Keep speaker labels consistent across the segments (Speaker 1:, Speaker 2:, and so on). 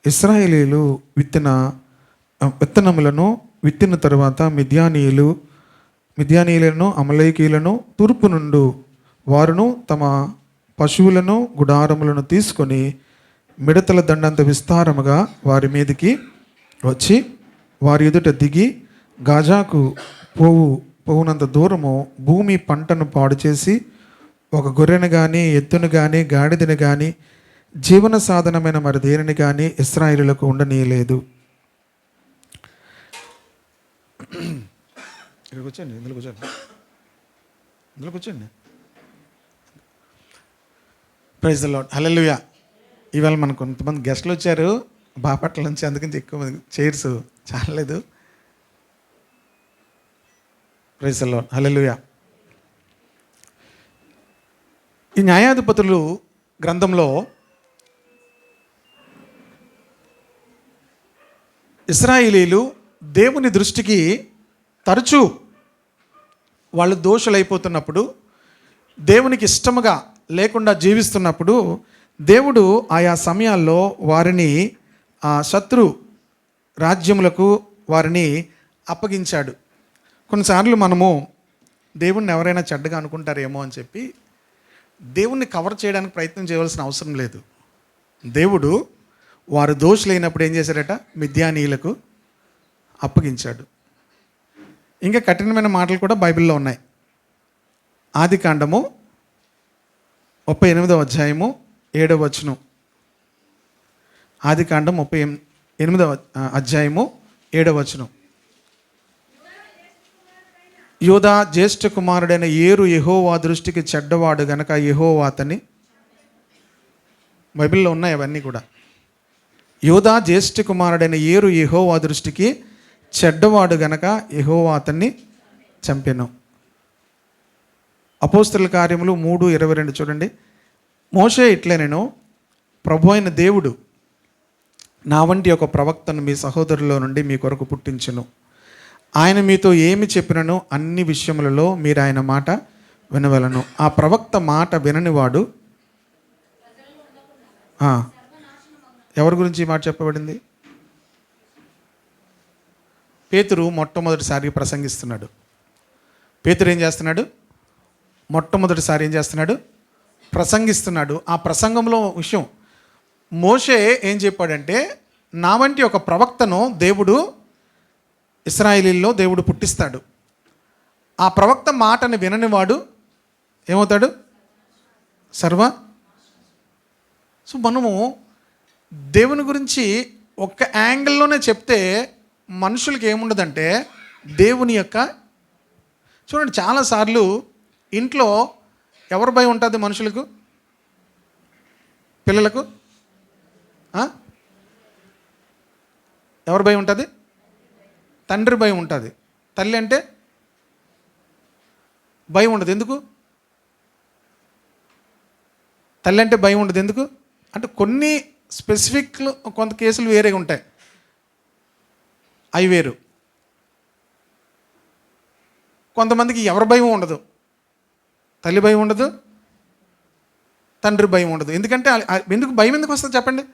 Speaker 1: ఇశ్రాయేలీయులు విత్తనములను విత్తిన తరువాత మిద్యానీయులను అమలేకీయులను తూర్పు నుండి వారును తమ పశువులను గుడారములను తీసుకొని మిడతల దండంత విస్తారముగా వారి మీదకి వచ్చి వారి ఎదుట దిగి గాజాకు పోవునంత దూరము భూమి పంటను పాడు చేసి ఒక గొర్రెను కానీ ఎద్దును కానీ గాడిదని కానీ జీవన సాధనమైన మరి దేనిని కానీ ఇశ్రాయేలులకు ఉండనీయలేదు. ఇక్కడ కూర్చోండి, ఇందులో కూర్చోండి. ప్రైజ్ ది లార్డ్, హల్లెలూయా. ఇవాళ మనకు కొంతమంది గెస్ట్లు వచ్చారు బాపట్ల నుంచి, అందుకని ఎక్కువ మంది చైర్స్ చాలలేదు. ప్రైజ్ ది లార్డ్, హల్లెలూయా. ఈ న్యాయాధిపతులు గ్రంథంలో ఇశ్రాయేలీయులు దేవుని దృష్టికి తరచూ వాళ్ళు దోషులైపోతున్నప్పుడు, దేవునికి ఇష్టముగా లేకుండా జీవిస్తున్నప్పుడు దేవుడు ఆయా సమయాల్లో వారిని శత్రు రాజ్యములకు వారిని అప్పగించాడు. కొన్నిసార్లు మనము దేవుణ్ణి ఎవరైనా చెడ్డగా అనుకుంటారేమో అని చెప్పి దేవుణ్ణి కవర్ చేయడానికి ప్రయత్నం చేయవలసిన అవసరం లేదు. దేవుడు వారు దోషులైనప్పుడు ఏం చేశారట? మిద్యానీయులకు అప్పగించాడు. ఇంకా కఠినమైన మాటలు కూడా బైబిల్లో ఉన్నాయి. ఆదికాండము 38వ అధ్యాయము 7వ వచనం. ఆదికాండం 38వ అధ్యాయము 7వ వచనం. యోదా జ్యేష్ఠ కుమారుడైన ఏరు యెహోవా దృష్టికి చెడ్డవాడు గనక యెహోవా అతన్ని, బైబిల్లో ఉన్నాయి అవన్నీ కూడా. యోదా జ్యేష్ఠ కుమారుడైన ఏరు యెహోవా దృష్టికి చెడ్డవాడు గనక యెహోవా అతన్ని చంపెను. అపోస్తలుల కార్యములు 3:22 చూడండి. మోషే ఇట్లనెను, ప్రభు అయిన దేవుడు నా వంటి ఒక ప్రవక్తను మీ సహోదరులో నుండి మీ కొరకు పుట్టించును. ఆయన మీతో ఏమి చెప్పినను అన్ని విషయములలో మీరు ఆయన మాట వినవలను. ఆ ప్రవక్త మాట విననివాడు. ఎవరి గురించి ఈ మాట చెప్పబడింది? పేతురు మొట్టమొదటిసారి ప్రసంగిస్తున్నాడు. పేతురు ఏం చేస్తున్నాడు? మొట్టమొదటిసారి ఏం చేస్తున్నాడు? ప్రసంగిస్తున్నాడు. ఆ ప్రసంగంలో విషయం, మోషే ఏం చెప్పాడంటే, నా వంటి ఒక ప్రవక్తను దేవుడు ఇశ్రాయేలీల్లో దేవుడు పుట్టిస్తాడు. ఆ ప్రవక్త మాటని విననివాడు ఏమవుతాడు? సో మనము దేవుని గురించి ఒక్క యాంగిల్లోనే చెప్తే మనుషులకి ఏముండదంటే, దేవుని యొక్క చూడండి, చాలాసార్లు ఇంట్లో ఎవరి భయం ఉంటుంది మనుషులకు? పిల్లలకు ఎవరి భయం ఉంటుంది? తండ్రి భయం ఉంటుంది. తల్లి అంటే భయం ఉండదు. ఎందుకు? తల్లి అంటే భయం ఉండదు. ఎందుకు అంటే కొన్ని స్పెసిఫిక్లు, కొంత కేసులు వేరేగా ఉంటాయి, అవి వేరు. కొంతమందికి ఎవరి భయం ఉండదు, తల్లి భయం ఉండదు, తండ్రి భయం ఉండదు. ఎందుకంటే ఎందుకు భయం ఎందుకు వస్తుంది చెప్పండి?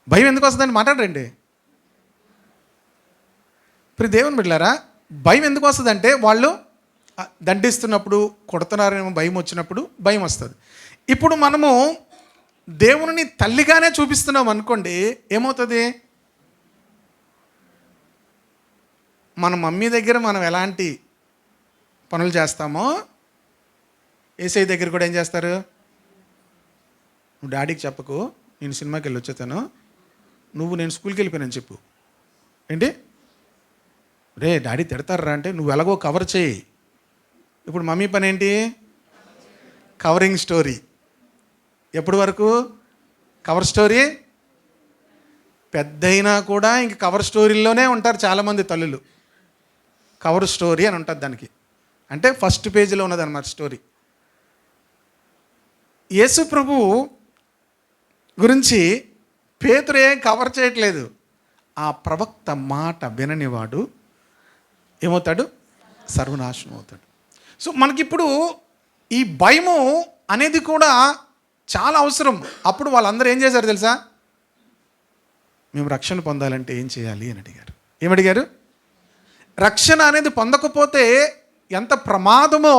Speaker 1: భయం ఎందుకు వస్తుందని మాట్లాడరండి. ఇప్పుడు దేవుని బిడ్డలారా, భయం ఎందుకు వస్తుందంటే వాళ్ళు దండిస్తున్నప్పుడు, కొడుతున్నారేమో భయం వచ్చినప్పుడు భయం వస్తుంది. ఇప్పుడు మనము దేవుని తల్లిగానే చూపిస్తున్నాం అనుకోండి, ఏమవుతుంది? మన మమ్మీ దగ్గర మనం ఎలాంటి పనులు చేస్తామో ఏసై దగ్గర కూడా ఏం చేస్తారు? నువ్వు డాడీకి చెప్పకు, నేను సినిమాకి వెళ్ళి వచ్చేతాను, నేను స్కూల్కి వెళ్ళిపోయానని చెప్పు. ఏంటి? రే డాడీ తిడతారా అంటే నువ్వు ఎలాగో కవర్ చేయి. ఇప్పుడు మమ్మీ పని ఏంటి? Covering story. ఎప్పటి వరకు కవర్ స్టోరీ? పెద్దయినా కూడా ఇంక కవర్ స్టోరీలోనే ఉంటారు చాలామంది తల్లులు. కవర్ స్టోరీ అని ఉంటుంది దానికి, అంటే ఫస్ట్ పేజీలో ఉన్నదన్నమాట స్టోరీ. యేసు ప్రభు గురించి పేతురు ఏం కవర్ చేయట్లేదు. ఆ ప్రవక్త మాట విననివాడు ఏమవుతాడు? సర్వనాశనం అవుతాడు. సో మనకిప్పుడు ఈ భయము అనేది కూడా చాలా అవసరం. అప్పుడు వాళ్ళందరూ ఏం చేశారు తెలుసా? మేము రక్షణ పొందాలంటే ఏం చేయాలి అని అడిగారు. ఏమడిగారు? రక్షణ అనేది పొందకపోతే ఎంత ప్రమాదమో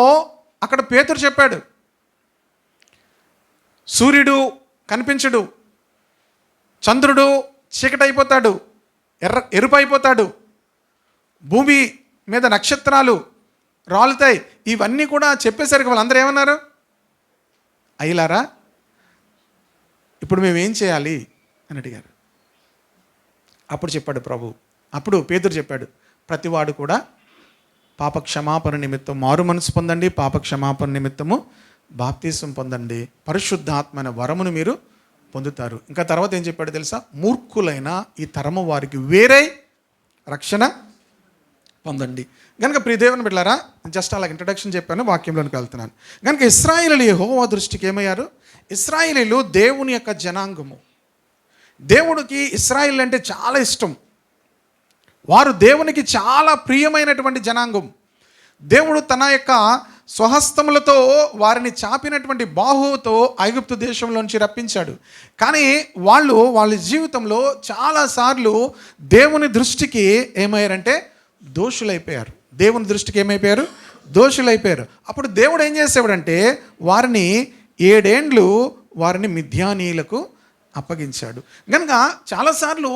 Speaker 1: అక్కడ పేతురు చెప్పాడు. సూర్యుడు కనిపించడు, చంద్రుడు చీకటైపోతాడు, ఎరుపు అయిపోతాడు, భూమి మీద నక్షత్రాలు రాలుతాయి. ఇవన్నీ కూడా చెప్పేసరికి వాళ్ళందరూ ఏమన్నారు? అయ్యలారా, ఇప్పుడు మేము ఏం చేయాలి అని అడిగారు. అప్పుడు చెప్పాడు ప్రభు, అప్పుడు పేతురు చెప్పాడు, ప్రతివాడు కూడా పాప క్షమాపణ నిమిత్తం మారు మనసు పొందండి, పాప క్షమాపణ నిమిత్తము బాప్తీసం పొందండి, పరిశుద్ధాత్మైన వరమును మీరు పొందుతారు. ఇంకా తర్వాత ఏం చెప్పాడు తెలుసా? మూర్ఖులైన ఈ తరము వారికి వేరే రక్షణ పొందండి. కనుక ప్రియ దేవుని బిడ్డలారా, జస్ట్ అలా ఇంట్రడక్షన్ చెప్పాను, వాక్యంలోనికి వెళ్తున్నాను. కనుక ఇశ్రాయేలీయులు యెహోవా దృష్టికి ఏమయ్యారు? ఇశ్రాయేలీయులు దేవుని యొక్క జనాంగము. దేవుడికి ఇశ్రాయేలు అంటే చాలా ఇష్టం. వారు దేవునికి చాలా ప్రియమైనటువంటి జనాంగం. దేవుడు తన యొక్క స్వహస్తములతో వారిని చాపినటువంటి బాహువుతో ఐగుప్తు దేశంలోంచి రప్పించాడు. కానీ వాళ్ళ జీవితంలో చాలాసార్లు దేవుని దృష్టికి ఏమయ్యారంటే దోషులైపోయారు. దేవుని దృష్టికి ఏమైపోయారు? దోషులైపోయారు. అప్పుడు దేవుడు ఏం చేసేవాడంటే వారిని 7 ఏండ్లు వారిని మిద్యానీయులకు అప్పగించాడు. కనుక చాలాసార్లు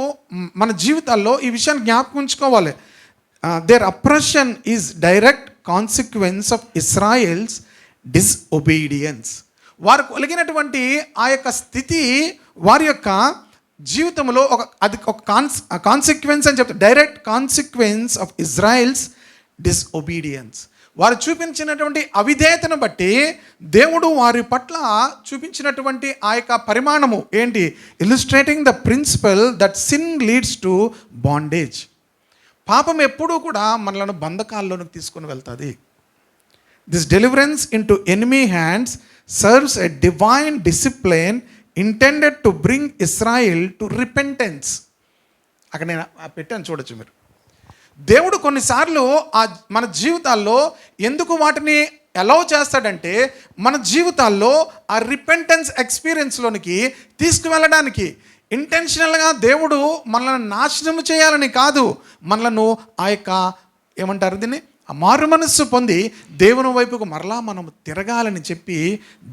Speaker 1: మన జీవితాల్లో ఈ విషయాన్ని జ్ఞాపకం ఉంచుకోవాలి. There oppression is direct consequence of Israel's disobedience. వారు కలిగినటువంటి ఆ యొక్క స్థితి వారి యొక్క జీవితంలో ఒక కాన్సిక్వెన్స్ అని చెప్తారు. Direct consequence of Israels disobedience. వారు చూపించినటువంటి అవిధేయతను బట్టి దేవుడు వారి పట్ల చూపించినటువంటి ఆ యొక్క పరిమాణము ఏంటి? Illustrating the principle that sin leads to bondage. పాపం ఎప్పుడూ కూడా మనలను బంధకాల్లోనికి తీసుకొని వెళ్తుంది. This deliverance into enemy hands serves a divine discipline intended to bring Israel to repentance. అక్కడ నేను పెట్టాను, చూడొచ్చు మీరు. దేవుడు కొన్నిసార్లు మన జీవితాల్లో ఎందుకు వాటిని అలౌ చేస్తాడంటే మన జీవితాల్లో ఆ రిపెంటెన్స్ ఎక్స్పీరియన్స్లోనికి తీసుకువెళ్ళడానికి. ఇంటెన్షనల్గా దేవుడు మనల్ని నాశనం చేయాలని కాదు, మనలను ఆ యొక్క ఏమంటారు దీన్ని, ఆ మారు మనస్సు పొంది దేవుని వైపుకు మరలా మనం తిరగాలని చెప్పి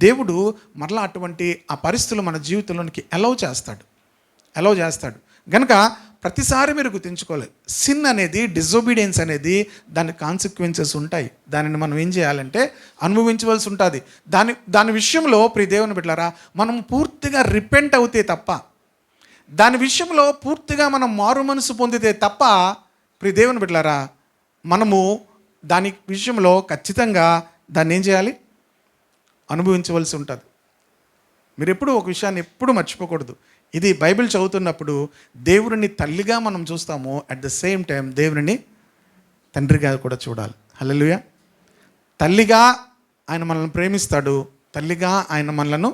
Speaker 1: దేవుడు మరలా అటువంటి ఆ పరిస్థితులు మన జీవితంలోనికి అలౌ చేస్తాడు. కనుక ప్రతిసారి మీరు గుర్తుంచుకోవాలి, సిన్ అనేది, డిజొబీడియన్స్ అనేది దాని కాన్సిక్వెన్సెస్ ఉంటాయి. దానిని మనం ఏం చేయాలంటే అనుభవించవలసి ఉంటుంది. దాని విషయంలో ప్రియ దేవుని బిడ్డలారా, మనం పూర్తిగా రిపెంట్ అవుతే తప్ప, దాని విషయంలో పూర్తిగా మనం మారు మనసు పొందితే తప్ప ప్రియ దేవుని బిడ్డలారా, మనము దాని విషయంలో ఖచ్చితంగా దాన్ని ఏం చేయాలి? అనుభవించవలసి ఉంటుంది. మీరు ఎప్పుడు ఒక విషయాన్ని ఎప్పుడు మర్చిపోకూడదు. ఇది బైబిల్ చదువుతున్నప్పుడు దేవుడిని తల్లిగా మనం చూస్తాము, అట్ ద సేమ్ టైం దేవుడిని తండ్రిగా కూడా చూడాలి. హల్లెలూయా. తల్లిగా ఆయన మనల్ని ప్రేమిస్తాడు, తల్లిగా ఆయన మనలను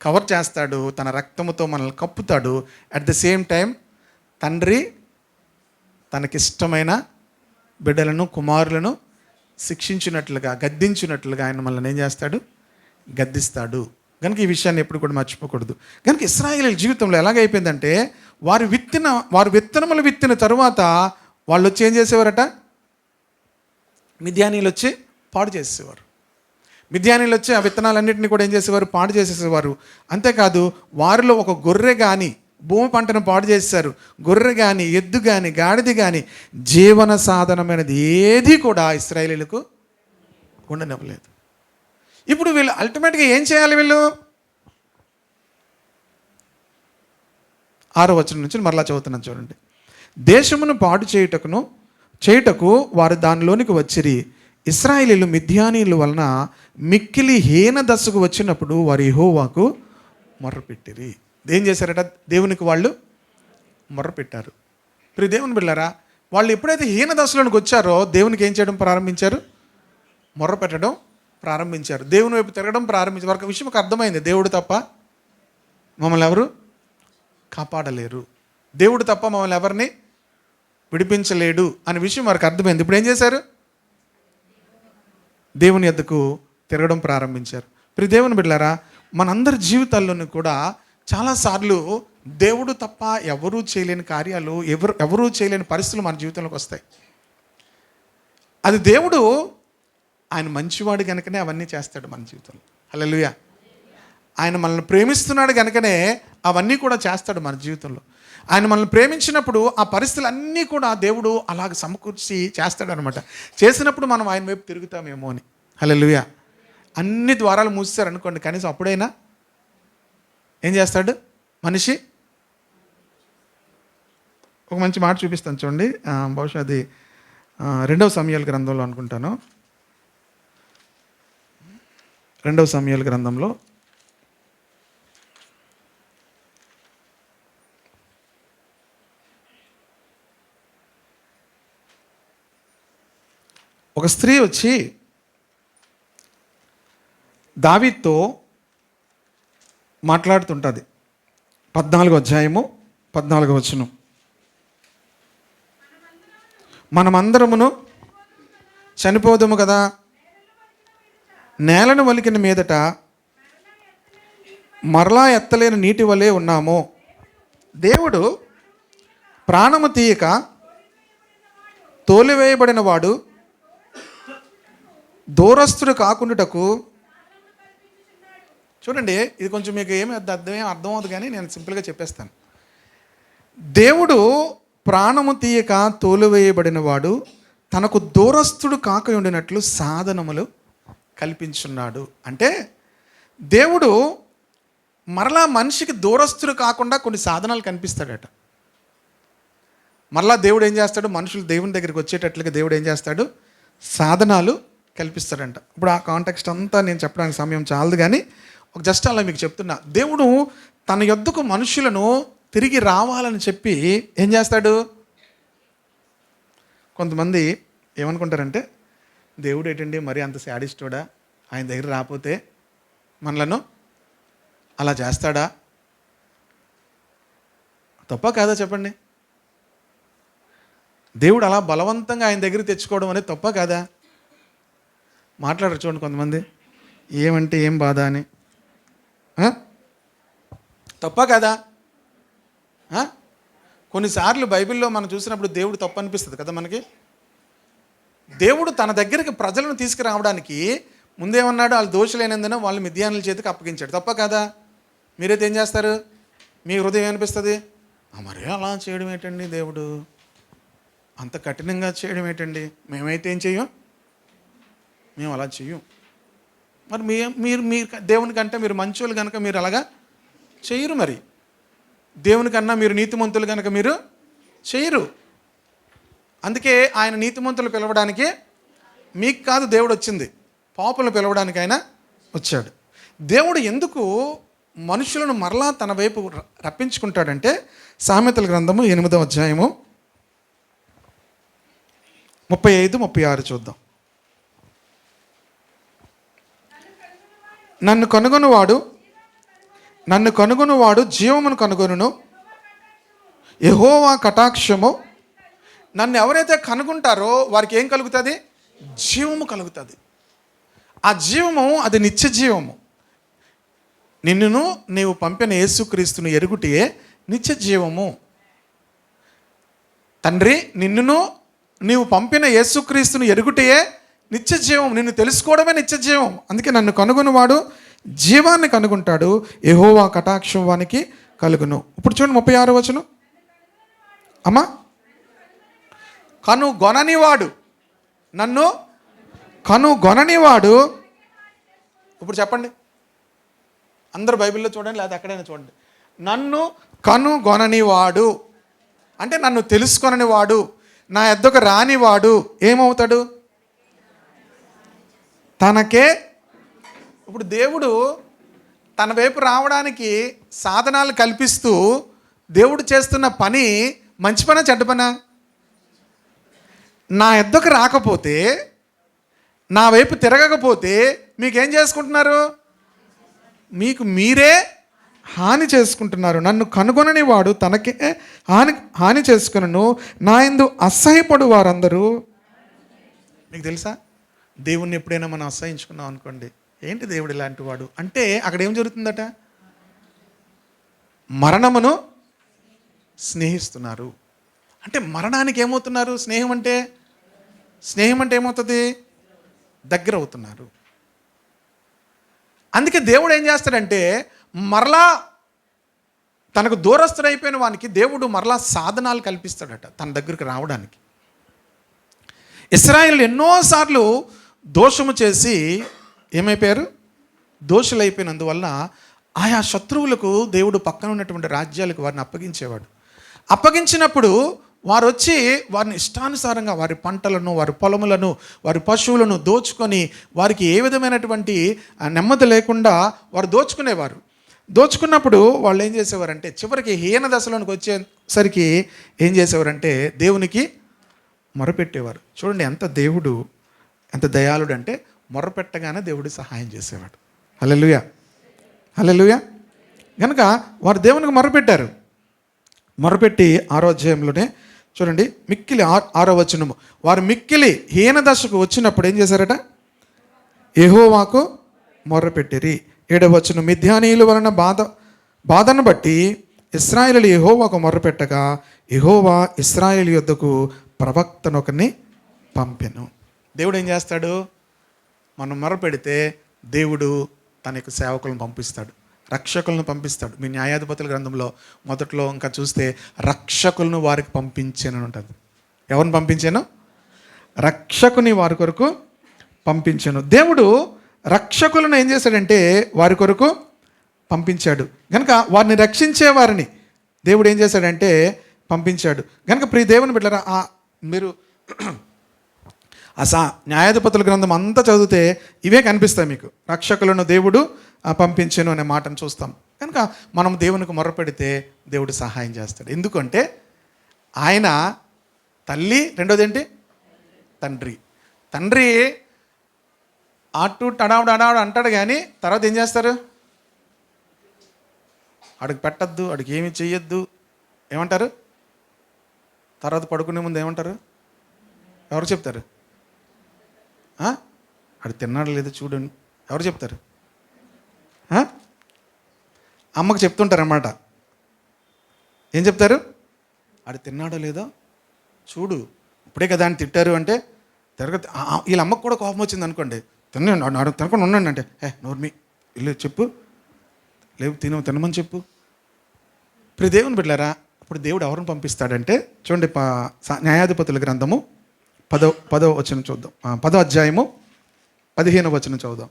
Speaker 1: కవర్ చేస్తాడు, తన రక్తముతో మనల్ని కప్పుతాడు. అట్ ద సేమ్ టైం తండ్రి తనకిష్టమైన బిడ్డలను, కుమారులను శిక్షించినట్లుగా, గద్దించినట్లుగా ఆయన మనల్ని ఏం చేస్తాడు? గద్దిస్తాడు. కనుక ఈ విషయాన్ని ఎప్పుడు కూడా మర్చిపోకూడదు. కనుక ఇశ్రాయేలీయుల జీవితంలో ఎలాగైపోయిందంటే వారు విత్తనములు విత్తిన తరువాత వాళ్ళు వచ్చి ఏం చేసేవారట? మిద్యానీయులు వచ్చి పాడు చేసేవారు. మిద్యానీయులు వచ్చి ఆ విత్తనాలన్నింటినీ కూడా ఏం చేసేవారు? పాడు చేసేసేవారు. అంతేకాదు వారిలో ఒక గొర్రె కానీ భూమి పంటను పాడు చేశారు. గొర్రె కానీ, ఎద్దు కానీ, గాడిద కానీ జీవన సాధనమైనది ఏది కూడా ఇశ్రాయేలీయులకు ఉండనివ్వలేదు. ఇప్పుడు వీళ్ళు అల్టిమేట్గా ఏం చేయాలి? వీళ్ళు 6వ వచనం నుంచి మరలా చదువుతున్నాను, చూడండి. దేశమును పాడు చేయుటకు వారు దానిలోనికి వచ్చిరి. ఇశ్రాయేలీయులు మిద్యానీయుల వలన మిక్కిలి హీన దశకు వచ్చినప్పుడు వారు యెహోవాకు మొర్రపెట్టిరి. ఏం చేశారట? దేవునికి వాళ్ళు మొర్రపెట్టారు. ప్రియ దేవుని బిడ్డలారా, వాళ్ళు ఎప్పుడైతే హీన దశలోనికి వచ్చారో దేవునికి ఏం చేయడం ప్రారంభించారు? మొర్రపెట్టడం ప్రారంభించారు. దేవుని వైపు తిరగడం ప్రారంభించారు. వారికి విషయం అర్థమైంది, దేవుడు తప్ప మమ్మల్ని ఎవరు కాపాడలేరు, దేవుడు తప్ప మమ్మల్ని ఎవరిని విడిపించలేడు అనే విషయం వారికి అర్థమైంది. ఇప్పుడు ఏం చేశారు? దేవుని యొద్దకు తిరగడం ప్రారంభించారు. ప్రియ దేవుని బిడ్డలారా, మనందరి జీవితాల్లోనూ కూడా చాలాసార్లు దేవుడు తప్ప ఎవరూ చేయలేని కార్యాలు, ఎవరూ చేయలేని పరిస్థితులు మన జీవితంలోకి వస్తాయి. అది దేవుడు ఆయన మంచివాడు కనుకనే అవన్నీ చేస్తాడు మన జీవితంలో. హల్లెలూయా. ఆయన మనల్ని ప్రేమిస్తున్నాడు కనుకనే అవన్నీ కూడా చేస్తాడు మన జీవితంలో. ఆయన మనల్ని ప్రేమించినప్పుడు ఆ పరిస్థితులు అన్నీ కూడా దేవుడు అలాగ సమకూర్చి చేస్తాడు అనమాట. చేసినప్పుడు మనం ఆయన వైపు తిరుగుతామేమో అని. హల్లెలూయా. అన్ని ద్వారాలు మూసేశారనుకోండి, కనీసం అప్పుడైనా ఏం చేస్తాడు మనిషి? ఒక మంచి మాట చూపిస్తాను చూడండి. బహుశా అది 2వ సమూయేలు గ్రంథంలో అనుకుంటాను. 2వ సమూయేలు గ్రంథంలో ఒక స్త్రీ వచ్చి దావీదుతో మాట్లాడుతుంటుంది. 14వ అధ్యాయము 14వ వచనం. మనమందరమును చనిపోదుము కదా, నేలను వలికిన మీదట మరలా ఎత్తలేని నీటి వలె ఉన్నాము. దేవుడు ప్రాణము తీయక తోలివేయబడిన వాడు దూరస్తుడు కాకుండాటకు. చూడండి, ఇది కొంచెం మీకు ఏమి అర్థం అవుతుంది, కానీ నేను సింపుల్గా చెప్పేస్తాను. దేవుడు ప్రాణము తీయక తోలివేయబడిన వాడు తనకు దూరస్తుడు కాక ఉండినట్లు సాధనములు కల్పించున్నాడు. అంటే దేవుడు మరలా మనిషికి దూరస్తుడు కాకుండా కొన్ని సాధనాలు కనిపిస్తాడట. మరలా దేవుడు ఏం చేస్తాడు? మనుషులు దేవుని దగ్గరికి వచ్చేటట్లుగా దేవుడు ఏం చేస్తాడు? సాధనాలు కల్పిస్తాడంట. ఇప్పుడు ఆ కాంటెక్స్ట్ అంతా నేను చెప్పడానికి సమయం చాలదు, కానీ ఒక జస్ట్ అలా మీకు చెప్తున్నా. దేవుడు తన యొద్దకు మనుషులను తిరిగి రావాలని చెప్పి ఏం చేస్తాడు? కొంతమంది ఏమనుకుంటారంటే, దేవుడు ఏంటండి మరి అంత శాడిస్టోడా, ఆయన దగ్గర రాకపోతే మనలను అలా చేస్తాడా? తప్ప కాదా చెప్పండి? దేవుడు అలా బలవంతంగా ఆయన దగ్గర తెచ్చుకోవడం అనేది తప్ప కాదా? మాట్లాడరు చూడండి కొంతమంది, ఏమంటే ఏం బాధ అని. తప్ప కదా? కొన్నిసార్లు బైబిల్లో మనం చూసినప్పుడు దేవుడు తప్పు అనిపిస్తుంది కదా మనకి. దేవుడు తన దగ్గరికి ప్రజలను తీసుకురావడానికి ముందేమన్నాడు? వాళ్ళు దోషులైనందున వాళ్ళు మిద్యానుల చేతికి అప్పగించాడు. తప్ప కదా? మీరైతే ఏం చేస్తారు? మీ హృదయం ఏమనిపిస్తుంది? మరి అలా చేయడం ఏంటండి, దేవుడు అంత కఠినంగా చేయడం ఏంటండి, మేమైతే ఏం చెయ్యం, మేము అలా చెయ్యం. మరి మీరు దేవుని కంటే మీరు మంచోళ్ళు కనుక మీరు అలాగా చెయ్యరు. మరి దేవుని కన్నా మీరు నీతిమంతులు కనుక మీరు చెయ్యరు. అందుకే ఆయన నీతిమంతులు పిలవడానికి మీకు కాదు దేవుడు వచ్చింది, పాపులను పిలవడానికి ఆయన వచ్చాడు. దేవుడు ఎందుకు మనుషులను మరలా తన వైపు రప్పించుకుంటాడంటే, సామెతల గ్రంథము 8వ అధ్యాయము 35-36 చూద్దాం. నన్ను కనుగొనువాడు జీవమును కనుగొనును, యెహోవా కటాక్షము. నన్ను ఎవరైతే కనుగొంటారో వారికి ఏం కలుగుతుంది? జీవము కలుగుతుంది. ఆ జీవము అది నిత్య జీవము. నిన్నును నీవు పంపిన యేసుక్రీస్తును ఎరుగుటే నిత్య జీవము. తండ్రి, నిన్నును నీవు పంపిన యేసుక్రీస్తును ఎరుగుటయే నిత్య జీవం, నిన్ను తెలుసుకోవడమే నిత్య జీవం. అందుకే నన్ను కనుగొనువాడు జీవాన్ని కనుగొంటాడు, యెహోవా కటాక్షం వానికి కలుగును. ఇప్పుడు చూడండి 36వ వచనం. అమ్మా, కనుగొననివాడు, నన్ను కనుగొననివాడు. ఇప్పుడు చెప్పండి, అందరూ బైబిల్లో చూడండి, లేదా ఎక్కడైనా చూడండి. నన్ను కనుగొననివాడు అంటే నన్ను తెలుసుకొననివాడు, నా యొద్దకు రానివాడు ఏమవుతాడు? తనకే. ఇప్పుడు దేవుడు తన వైపు రావడానికి సాధనాలు కల్పిస్తూ దేవుడు చేస్తున్న పని మంచి పనా చెడ్డ పనా? నా యొద్దకు రాకపోతే, నా వైపు తిరగకపోతే మీకేం చేసుకుంటున్నారు? మీకు మీరే హాని చేసుకుంటున్నారు. నన్ను కనుగొనని వాడు తనకే హాని చేసుకును, నా యందు అసహ్యపడు వారందరూ. మీకు తెలుసా, దేవుణ్ణి ఎప్పుడైనా మనం అసహించుకున్నాం అనుకోండి, ఏంటి దేవుడు ఇలాంటి వాడు అంటే అక్కడ ఏం జరుగుతుందట? మరణమును స్నేహిస్తున్నారు. అంటే మరణానికి ఏమవుతున్నారు? స్నేహం అంటే ఏమవుతుంది? దగ్గర అవుతున్నారు. అందుకే దేవుడు ఏం చేస్తాడంటే మరలా తనకు దూరస్తుడైపోయిన వానికి దేవుడు మరలా సాధనాలు కల్పిస్తాడట తన దగ్గరికి రావడానికి. ఇశ్రాయేలు ఎన్నోసార్లు దోషము చేసి ఏమైపోయారు? దోషులైపోయినందువల్ల ఆయా శత్రువులకు దేవుడు పక్కన ఉన్నటువంటి రాజ్యాలకు వారిని అప్పగించేవాడు. అప్పగించినప్పుడు వారు వచ్చి వారిని ఇష్టానుసారంగా వారి పంటలను, వారి పొలములను, వారి పశువులను దోచుకొని వారికి ఏ విధమైనటువంటి నెమ్మది లేకుండా వారు దోచుకునేవారు. దోచుకున్నప్పుడు వాళ్ళు ఏం చేసేవారంటే చివరికి హీన దశలోనికి వచ్చేసరికి ఏం చేసేవారంటే దేవునికి మొరపెట్టేవారు. చూడండి దేవుడు ఎంత దయాళుడు అంటే మొరపెట్టగానే దేవుడు సహాయం చేసేవాడు. హల్లెలూయా, హల్లెలూయా. కనుక వారు దేవునికి మొరపెట్టారు. మొరపెట్టి 6వ అధ్యాయంలోనే చూడండి, మిక్కిలి 6వ వచనము, వారు మిక్కిలి హీన దశకు వచ్చినప్పుడు ఏం చేశారట? యెహోవాకు మొరపెట్టిరి. 7వ వచనం, మిద్యానీయుల వలన బాధను బట్టి ఇశ్రాయేలు యెహోవాకు మొరపెట్టగా యెహోవా ఇశ్రాయేలు యొద్దకు ప్రవక్తనొకరిని పంపెను. దేవుడు ఏం చేస్తాడు? మనం మొరపెడితే దేవుడు తన యొక్క సేవకులను పంపిస్తాడు, రక్షకులను పంపిస్తాడు. మీ న్యాయాధిపతుల గ్రంథంలో మొదట్లో ఇంకా చూస్తే రక్షకులను వారికి పంపించాను ఉంటుంది. ఎవరిని పంపించాను? రక్షకుని వారి కొరకు పంపించాను. దేవుడు రక్షకులను ఏం చేశాడంటే వారి కొరకు పంపించాడు. కనుక వారిని రక్షించే వారిని దేవుడు ఏం చేశాడంటే పంపించాడు. కనుక ప్రియ దేవుని బిడ్డలారా, మీరు న్యాయాధిపతుల గ్రంథం అంతా చదివితే ఇవే కనిపిస్తాయి మీకు. రక్షకులను దేవుడు పంపించాను అనే మాటను చూస్తాం. కనుక మనం దేవునికి మొర్రపెడితే దేవుడు సహాయం చేస్తాడు. ఎందుకంటే ఆయన తల్లి, రెండోది ఏంటి? తండ్రి అటు టడావుడు అంటాడు, కానీ తర్వాత ఏం చేస్తారు? అడిగి పెట్టద్దు, అడిగి ఏమి చెయ్యొద్దు ఏమంటారు? తర్వాత పడుకునే ముందు ఏమంటారు? ఎవరు చెప్తారు? అడు తిన్నాడు లేదో చూడండి, ఎవరు చెప్తారు? అమ్మకు చెప్తుంటారన్నమాట. ఏం చెప్తారు? అడు తిన్నాడో లేదో చూడు, ఇప్పుడే కదా అని తిట్టారు అంటే వీళ్ళ అమ్మకు కూడా కోపం వచ్చింది అనుకోండి, తినకుండా ఉండండి అంటే నోర్మి ఇల్లు చెప్పు, లేవు తినమని చెప్పు. ఇప్పుడు దేవుని బిడ్డలారా, ఇప్పుడు దేవుడు ఎవరిని పంపిస్తాడంటే చూడండి, న్యాయాధిపతుల గ్రంథము 10వ వచనం చూద్దాం. 10వ అధ్యాయము 15వ వచనం చదువుదాం.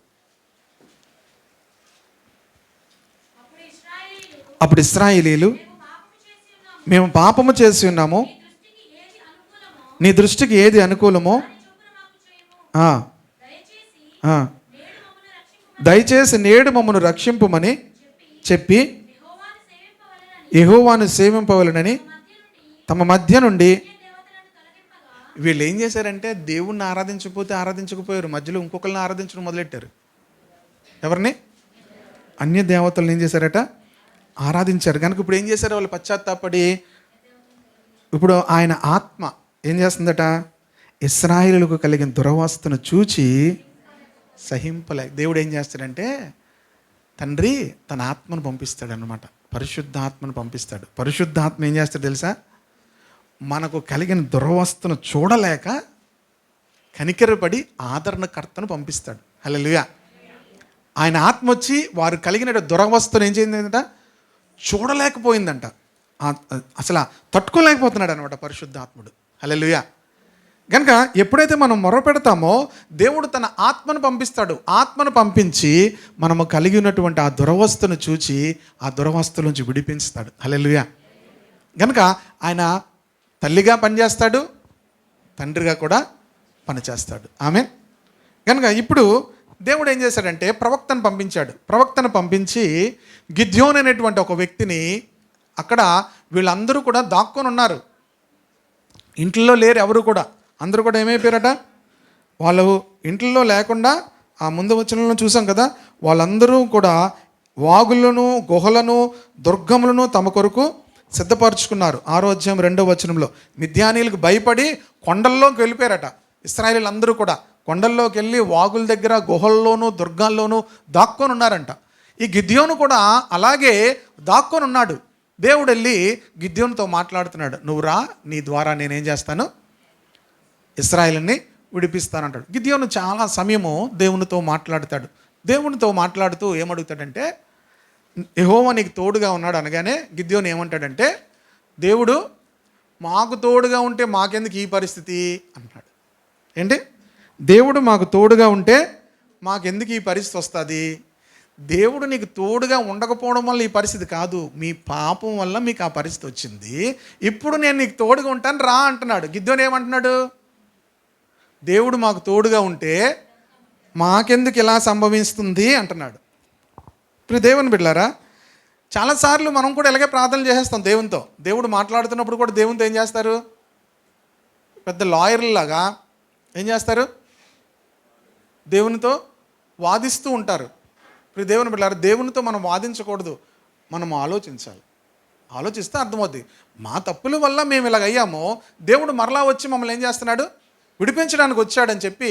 Speaker 1: అప్పుడు ఇశ్రాయేలీయులు, మేము పాపము చేసి ఉన్నాము, నీ దృష్టికి ఏది అనుకూలమో దయచేసి నేడు మమ్మను రక్షింపుమని చెప్పి యెహోవాను సేవింపవలెనని తమ మధ్య నుండి. వీళ్ళు ఏం చేశారంటే దేవుణ్ణి ఆరాధించకపోయారు, మధ్యలో ఇంకొకరిని ఆరాధించడం మొదలెట్టారు. ఎవరిని? అన్య దేవతలను ఏం చేశారట? ఆరాధించారు. కనుక ఇప్పుడు ఏం చేశారు? వాళ్ళు పశ్చాత్తాపడి ఇప్పుడు ఆయన ఆత్మ ఏం చేస్తుందట? ఇశ్రాయేలుకు కలిగిన దురవస్థను చూచి దేవుడు ఏం చేస్తాడంటే తండ్రి తన ఆత్మను పంపిస్తాడు అన్నమాట. పరిశుద్ధాత్మను పంపిస్తాడు. పరిశుద్ధాత్మ ఏం చేస్తాడు తెలుసా? మనకు కలిగిన దురవస్థను చూడలేక కనికరపడి ఆదరణకర్తను పంపిస్తాడు. హల్లెలూయా. ఆయన ఆత్మ వచ్చి వారు కలిగిన దురవస్థను ఏం చేయిందంట? చూడలేకపోయిందంట. అసలు తట్టుకోలేకపోతున్నాడు అనమాట పరిశుద్ధాత్ముడు. హల్లెలూయా. కనుక ఎప్పుడైతే మనం మొరపెడతామో దేవుడు తన ఆత్మను పంపిస్తాడు. ఆత్మను పంపించి మనము కలిగి ఉన్నటువంటి ఆ దురవస్థను చూచి ఆ దురవస్థ నుంచి విడిపించుతాడు. హల్లెలూయా. కనుక ఆయన తల్లిగా పనిచేస్తాడు, తండ్రిగా కూడా పనిచేస్తాడు. ఆమేన్. కనుక ఇప్పుడు దేవుడు ఏం చేశాడంటే ప్రవక్తను పంపించాడు. ప్రవక్తను పంపించి గిద్యోను అనేటువంటి ఒక వ్యక్తిని, అక్కడ వీళ్ళందరూ కూడా దాక్కొని ఉన్నారు, ఇంట్లో లేరు ఎవరు కూడా. అందరూ కూడా ఏమైపోయారట? వాళ్ళు ఇంట్లో లేకుండా ఆ ముందు వచనంలో చూసాం కదా, వాళ్ళందరూ కూడా వాగులను, గుహలను, దుర్గములను తమ కొరకు సిద్ధపరచుకున్నారు. 6వ అధ్యాయం 2వ వచనంలో మిద్యానీయులకు భయపడి కొండల్లోకి వెళ్ళిపోయారట. ఇశ్రాయేలీయులు అందరూ కూడా కొండల్లోకి వెళ్ళి వాగుల దగ్గర గుహల్లోనూ దుర్గాల్లోనూ దాక్కొని ఉన్నారంట. ఈ గిద్యోను కూడా అలాగే దాక్కొని ఉన్నాడు. దేవుడు వెళ్ళి గిద్యోనుతో మాట్లాడుతున్నాడు, నువ్వు రా, నీ ద్వారా నేనేం చేస్తాను, ఇశ్రాయేలుని విడిపిస్తానంటాడు. గిద్యోను చాలా సమయము దేవునితో మాట్లాడతాడు. దేవునితో మాట్లాడుతూ ఏమడుగుతాడంటే, యెహోవా నీకు తోడుగా ఉన్నాడు అనగానే గిద్యోను ఏమంటాడంటే, దేవుడు మాకు తోడుగా ఉంటే మాకెందుకు ఈ పరిస్థితి అంటున్నాడు. ఏంటి, దేవుడు మాకు తోడుగా ఉంటే మాకెందుకు ఈ పరిస్థితి వస్తుంది? దేవుడు నీకు తోడుగా ఉండకపోవడం వల్ల ఈ పరిస్థితి కాదు, మీ పాపం వల్ల మీకు ఆ పరిస్థితి వచ్చింది. ఇప్పుడు నేను నీకు తోడుగా ఉంటాను రా అంటున్నాడు. గిద్యోను ఏమంటున్నాడు, దేవుడు మాకు తోడుగా ఉంటే మాకెందుకు ఇలా సంభవిస్తుంది అంటున్నాడు. ఇప్పుడు దేవుని బిడ్డలారా, చాలాసార్లు మనం కూడా ఇలాగే ప్రార్థన చేసేస్తాం దేవునితో. దేవుడు మాట్లాడుతున్నప్పుడు కూడా దేవునితో ఏం చేస్తారు, పెద్ద లాయర్లాగా ఏం చేస్తారు, దేవునితో వాదిస్తూ ఉంటారు. ఇప్పుడు దేవుని బిడ్డలారా, దేవునితో మనం వాదించకూడదు, మనం ఆలోచించాలి. ఆలోచిస్తే అర్థమవుద్ది, మా తప్పుల వల్ల మేము ఇలాగ అయ్యామో, దేవుడు మరలా వచ్చి మమ్మల్ని ఏం చేస్తున్నాడు, విడిపించడానికి వచ్చాడని చెప్పి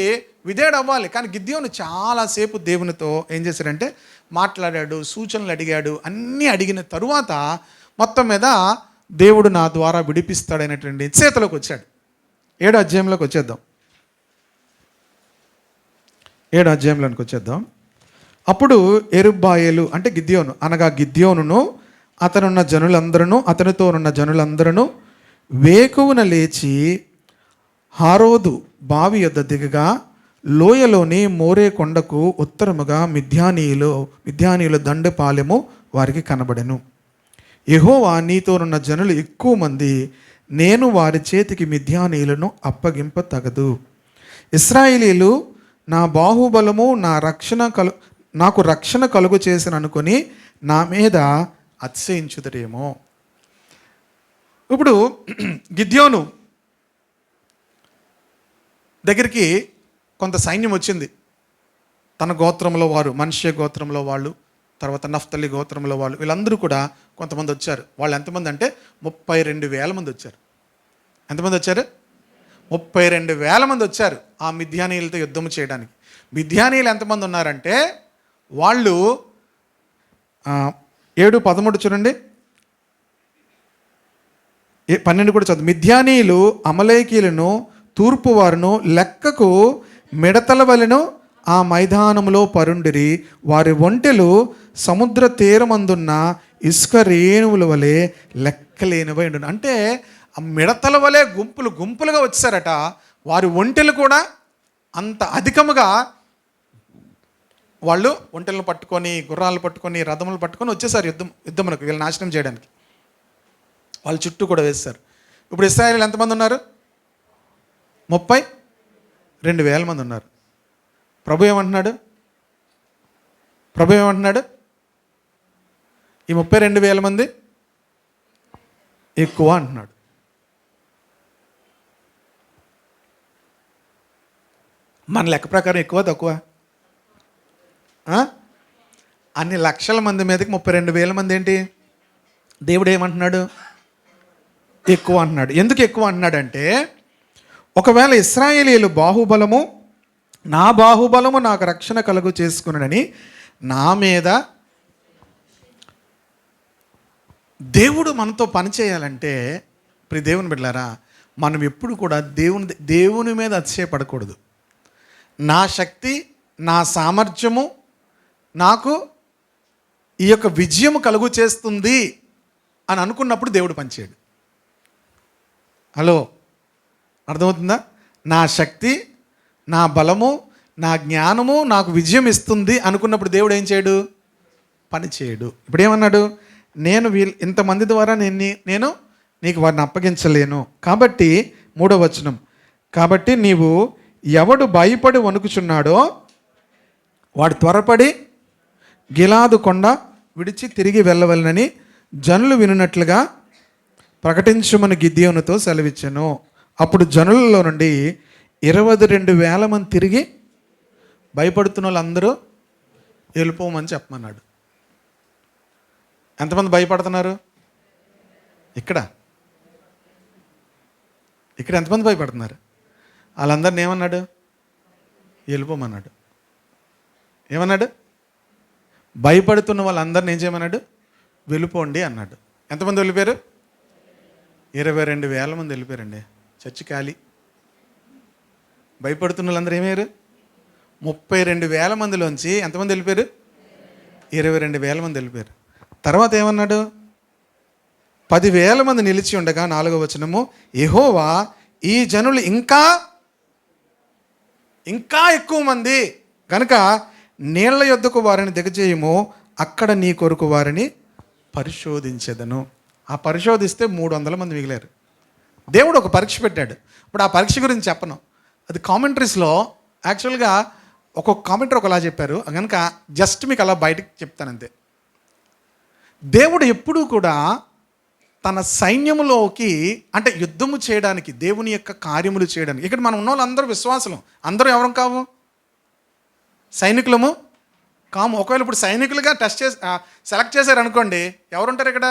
Speaker 1: విధేయుడు అవ్వాలి. కానీ గిద్యోను చాలాసేపు దేవునితో ఏం చేశాడంటే మాట్లాడాడు, సూచనలు అడిగాడు. అన్నీ అడిగిన తరువాత మొత్తం మీద దేవుడు నా ద్వారా విడిపిస్తాడనేటువంటి చేతిలోకి వచ్చాడు. 7వ అధ్యాయంలోకి వచ్చేద్దాం. 7వ అధ్యాయంలోకి వచ్చేద్దాం. అప్పుడు యెరుబ్బయలు అంటే గిద్యోను అనగా గిద్యోనును అతనున్న జనులందరూ అతనితోనున్న జనులందరూ వేకువన లేచి హారోదు బావి యొద్ద దిగగా లోయలోని మోరే కొండకు ఉత్తరముగా మిద్యానీయుల దండపాలెము వారికి కనబడెను. యెహోవా నీతోనున్న జనులు ఎక్కువ మంది, నేను వారి చేతికి మిద్యానీయులను అప్పగింప తగదు. ఇశ్రాయేలీలు నా బాహుబలము నాకు రక్షణ కలుగు చేసిన అనుకొని నా మీద అతిశయించుదరేమో. ఇప్పుడు గిద్యోను దగ్గరికి కొంత సైన్యం వచ్చింది. తన గోత్రంలో వారు, మనిషి గోత్రంలో వాళ్ళు, తర్వాత నఫ్తలి గోత్రంలో వాళ్ళు, వీళ్ళందరూ కూడా కొంతమంది వచ్చారు. వాళ్ళు ఎంతమంది అంటే 32,000 మంది వచ్చారు. ఎంతమంది వచ్చారు? 32,000 మంది వచ్చారు ఆ మిద్యానీయులతో యుద్ధం చేయడానికి. మిద్యానీయులు ఎంతమంది ఉన్నారంటే వాళ్ళు 7:13 చూడండి, 12 కూడా చదువు. మిద్యానీయులు అమలేకీలను తూర్పు వారును లెక్కకు మిడతల వలెను ఆ మైదానములో పరుండిరి. వారి ఒంటెలు సముద్ర తీరమందున్న ఇసుక రేణువుల వలె లెక్కలేనివై ఉండును. అంటే ఆ మిడతల వలె గుంపులు గుంపులుగా వచ్చారట. వారి ఒంటెలు కూడా అంత అధికముగా వాళ్ళు ఒంటెలను పట్టుకొని, గుర్రాలు పట్టుకొని, రథములు పట్టుకొని వచ్చేసారు యుద్ధమునకు వీళ్ళు నాశనం చేయడానికి. వాళ్ళు చుట్టూ కూడా వేస్తారు. ఇప్పుడు ఇశ్రాయేలీలు ఎంతమంది ఉన్నారు? 32,000 మంది ఉన్నారు. ప్రభు ఏమంటున్నాడు? ఈ 32,000 మంది ఎక్కువ అంటున్నాడు. మన లెక్క ప్రకారం ఎక్కువ తక్కువ? అన్ని లక్షల మంది మీదకి 32,000 మంది ఏంటి? దేవుడు ఏమంటున్నాడు? ఎక్కువ అంటున్నాడు. ఎందుకు ఎక్కువ అంటున్నాడంటే, ఒకవేళ ఇశ్రాయేలీయులు నా బాహుబలము నాకు రక్షణ కలుగు చేసుకున్నాడని నా మీద దేవుడు మనతో పని చేయాలంటే, ఇప్పుడు దేవుని బిడ్డలారా, మనం ఎప్పుడు కూడా దేవుని మీద అతిశయపడకూడదు. నా శక్తి, నా సామర్థ్యము నాకు ఈ యొక్క విజయము కలుగు చేస్తుంది అని అనుకున్నప్పుడు దేవుడు పనిచేయడు. హలో, అర్థమవుతుందా? నా శక్తి, నా బలము, నా జ్ఞానము నాకు విజయం ఇస్తుంది అనుకున్నప్పుడు దేవుడు ఏం చేయడు? పని చేయడు. ఇప్పుడు ఏమన్నాడు? నేను ఇంతమంది ద్వారా నేను నీకు వారిని అప్పగించలేను. కాబట్టి 3వ వచనం, కాబట్టి నీవు ఎవడు భయపడి వణుకుచున్నాడో వాడు త్వరపడి గిలాదు కొండ విడిచి తిరిగి వెళ్ళవలనని జనులు వినున్నట్లుగా ప్రకటించుమని గిద్యోనుతో సెలవిచ్చెను. అప్పుడు జనులలో నుండి 22,000 మంది తిరిగి భయపడుతున్న వాళ్ళందరూ వెళ్ళిపోమని చెప్పమన్నాడు. ఎంతమంది భయపడుతున్నారు? ఇక్కడ ఎంతమంది భయపడుతున్నారు? వాళ్ళందరిని ఏమన్నాడు? వెళ్ళిపోమన్నాడు. ఏమన్నాడు? భయపడుతున్న వాళ్ళందరిని ఏం చేయమన్నాడు? వెళ్ళిపోండి అన్నాడు. ఎంతమంది వెళ్ళిపోయారు? 22,000 మంది వెళ్ళిపోయారండి. చర్చి ఖాళీ. భయపడుతున్న వాళ్ళందరూ ఏమయ్యారు? 32,000 మందిలోంచి ఎంతమంది వెళ్ళిపోయారు? 22,000 మంది వెళ్ళిపోయారు. తర్వాత ఏమన్నాడు? 10,000 మంది నిలిచి ఉండగా 4వ వచనము, యెహోవా ఈ జనులు ఇంకా ఎక్కువ మంది కనుక నీళ్ల యొద్దకు వారిని దిగజేయము, అక్కడ నీ కొరకు వారిని పరిశోధించెదను. ఆ పరిశోధిస్తే 300 మంది మిగిలారు. దేవుడు ఒక పరీక్ష పెట్టాడు. ఇప్పుడు ఆ పరీక్ష గురించి చెప్పను, అది కామెంటరీస్లో యాక్చువల్గా ఒక్కొక్క కామెంటరీ ఒకలా చెప్పారు, కనుక జస్ట్ మీకు అలా బయటకు చెప్తానంతే. దేవుడు ఎప్పుడూ కూడా తన సైన్యములోకి, అంటే యుద్ధము చేయడానికి, దేవుని యొక్క కార్యములు చేయడానికి, ఇక్కడ మనం ఉన్న వాళ్ళందరూ విశ్వాసులు. అందరూ ఎవరం కావు? సైనికులము కాము. ఒకవేళ ఇప్పుడు సైనికులుగా టెస్ట్ చేసి సెలెక్ట్ చేశారు అనుకోండి, ఎవరుంటారు ఇక్కడ?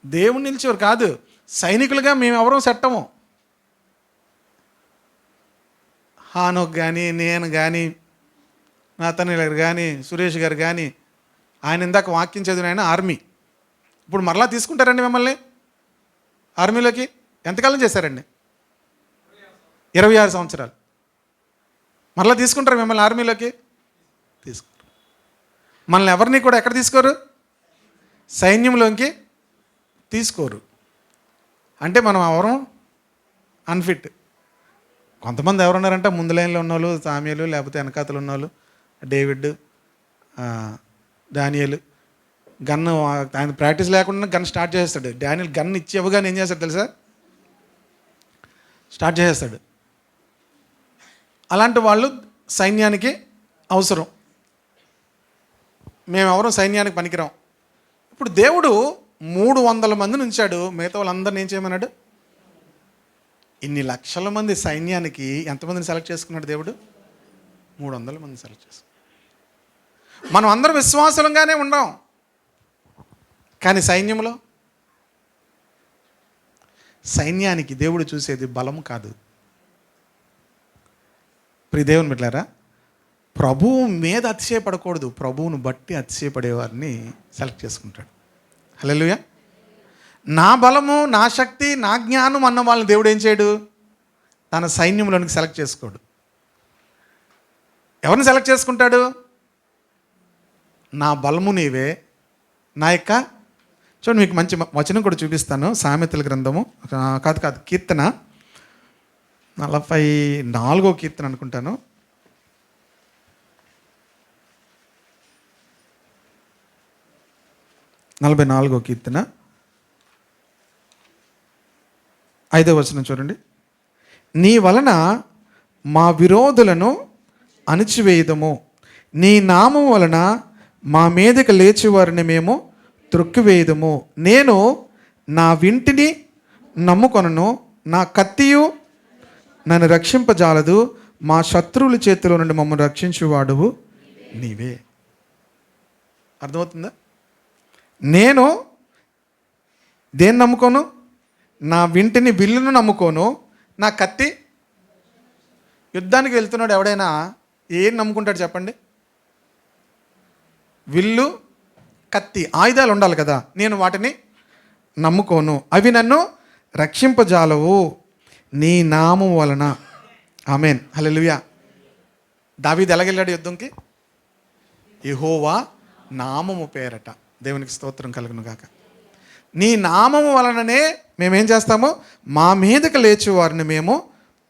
Speaker 1: దేవుని నిలిచేవారు కాదు. సైనికులుగా మేము ఎవరూ సెట్టము. హానోక్ కానీ, నేను కానీ, నాతనీల్ గారు కానీ, సురేష్ గారు కానీ, ఆయన ఇందాక వాక్యం చదివిన ఆయన ఆర్మీ. ఇప్పుడు మరలా తీసుకుంటారండి మిమ్మల్ని ఆర్మీలోకి? ఎంతకాలం చేశారండి? 26 సంవత్సరాలు. మరలా తీసుకుంటారు మిమ్మల్ని ఆర్మీలోకి? తీసుకుంటారు. మనల్ని ఎవరిని కూడా ఎక్కడ తీసుకోరు? సైన్యంలోకి తీసుకోరు. అంటే మనం ఎవరు? అన్ఫిట్. కొంతమంది ఎవరున్నారంటే ముందు లైన్లో ఉన్నోళ్ళు, సామ్యులు, లేకపోతే వెనకాతలు ఉన్నోళ్ళు, డేవిడ్, డానియల్. గన్ను ఆయన ప్రాక్టీస్ లేకుండా గన్ స్టార్ట్ చేసేస్తాడు. డానియల్ గన్ ఇచ్చి ఇవ్వగానే ఏం చేస్తాడు తెలుసా? స్టార్ట్ చేసేస్తాడు. అలాంటి వాళ్ళు సైన్యానికి అవసరం. మేమెవరం సైన్యానికి పనికిరాం. ఇప్పుడు దేవుడు 300 మందిని ఉంచాడు. మిగతా వాళ్ళందరినీ ఏం చేయమన్నాడు? ఇన్ని లక్షల మంది సైన్యానికి ఎంతమందిని సెలెక్ట్ చేసుకున్నాడు దేవుడు? 300 మంది సెలెక్ట్ చేసుకున్నాడు. మనం అందరం విశ్వాసంగానే ఉన్నాం, కానీ సైన్యానికి దేవుడు చూసేది బలం కాదు. ప్రియ దేవుని బిడ్డలారా, ప్రభువు మీద అతిశయపడకూడదు, ప్రభువును బట్టి అతిశయపడేవారిని సెలెక్ట్ చేసుకుంటాడు. హల్లెలూయా. నా బలము, నా శక్తి, నా జ్ఞానం అన్న వాళ్ళని దేవుడు ఏం చేయడు? తన సైన్యంలోనికి సెలెక్ట్ చేసుకోడు. ఎవరిని సెలెక్ట్ చేసుకుంటాడు? నా బలము నీవే, నా యొక్క చూడండి, మీకు మంచి వచనం కూడా చూపిస్తాను. సామెతల గ్రంథము కాదు కీర్తన 44వ కీర్తన అనుకుంటాను. కీర్తన 5వ వచనం చూడండి. నీ వలన మా విరోధులను అణిచివేయుదము, నీ నామం వలన మా మీదకి లేచి వారిని మేము త్రొక్కివేయుదము. నేను నా వింటిని నమ్ముకొనను, నా కత్తియు నన్ను రక్షింపజాలదు, మా శత్రువుల చేతిలో నుండి మమ్మల్ని రక్షించువాడువు నీవే. అర్థమవుతుందా? నేను దేన్ని నమ్ముకోను? నా వింటిని, విల్లును నమ్ముకోను. నా కత్తి, యుద్ధానికి వెళ్తున్నాడు ఎవడైనా ఏం నమ్ముకుంటాడు చెప్పండి? విల్లు, కత్తి, ఆయుధాలు ఉండాలి కదా. నేను వాటిని నమ్ముకోను, అవి నన్ను రక్షింపజాలవు నీ నామం వలన. ఆమేన్, హల్లెలూయా. దావీదు ఎలాగెళ్ళాడు యుద్ధంకి? యెహోవా నామము పేరట. దేవునికి స్తోత్రం కలుగును గాక. నీ నామము వలననే మేమేం చేస్తాము? మా మీదకి లేచి వారిని మేము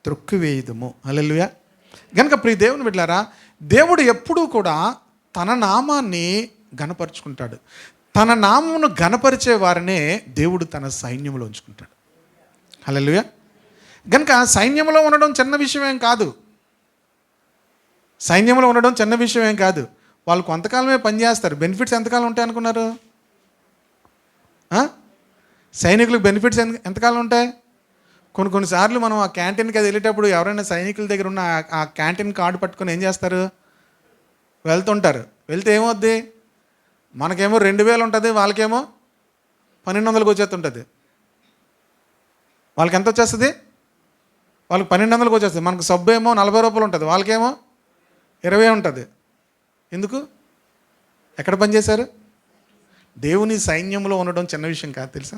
Speaker 1: త్రొక్కివేయుదుము. హల్లెలూయా. కనుక ప్రియ దేవుని బిడ్డలారా, దేవుడు ఎప్పుడూ కూడా తన నామాన్ని ఘనపరుచుకుంటాడు. తన నామమును ఘనపరిచే వారినే దేవుడు తన సైన్యంలో ఉంచుకుంటాడు. హల్లెలూయా. కనుక సైన్యంలో ఉండడం చిన్న విషయం ఏం కాదు. సైన్యంలో ఉండడం చిన్న విషయం ఏం కాదు. వాళ్ళు కొంతకాలమే పనిచేస్తారు. బెనిఫిట్స్ ఎంతకాలం ఉంటాయి అనుకున్నారు? సైనికులకు బెనిఫిట్స్ ఎంతకాలం ఉంటాయి? కొన్నిసార్లు మనం ఆ క్యాంటీన్కి అది వెళ్ళేటప్పుడు ఎవరైనా సైనికుల దగ్గర ఉన్న ఆ క్యాంటీన్ కార్డు పట్టుకొని ఏం చేస్తారు? వెళ్తుంటారు. వెళ్తే ఏమవుద్ది? మనకేమో 2,000 ఉంటుంది, వాళ్ళకేమో 1,200కి వచ్చేస్తుంటుంది. వాళ్ళకి ఎంత వచ్చేస్తుంది? వాళ్ళకి 1200కి వచ్చేస్తుంది. మనకు సబ్బు ఏమో 40 రూపాయలు ఉంటుంది, వాళ్ళకేమో 20 ఉంటుంది. ఎందుకు? ఎక్కడ పనిచేశారు? దేవుని సైన్యంలో ఉండడం చిన్న విషయం కాదు తెలుసా.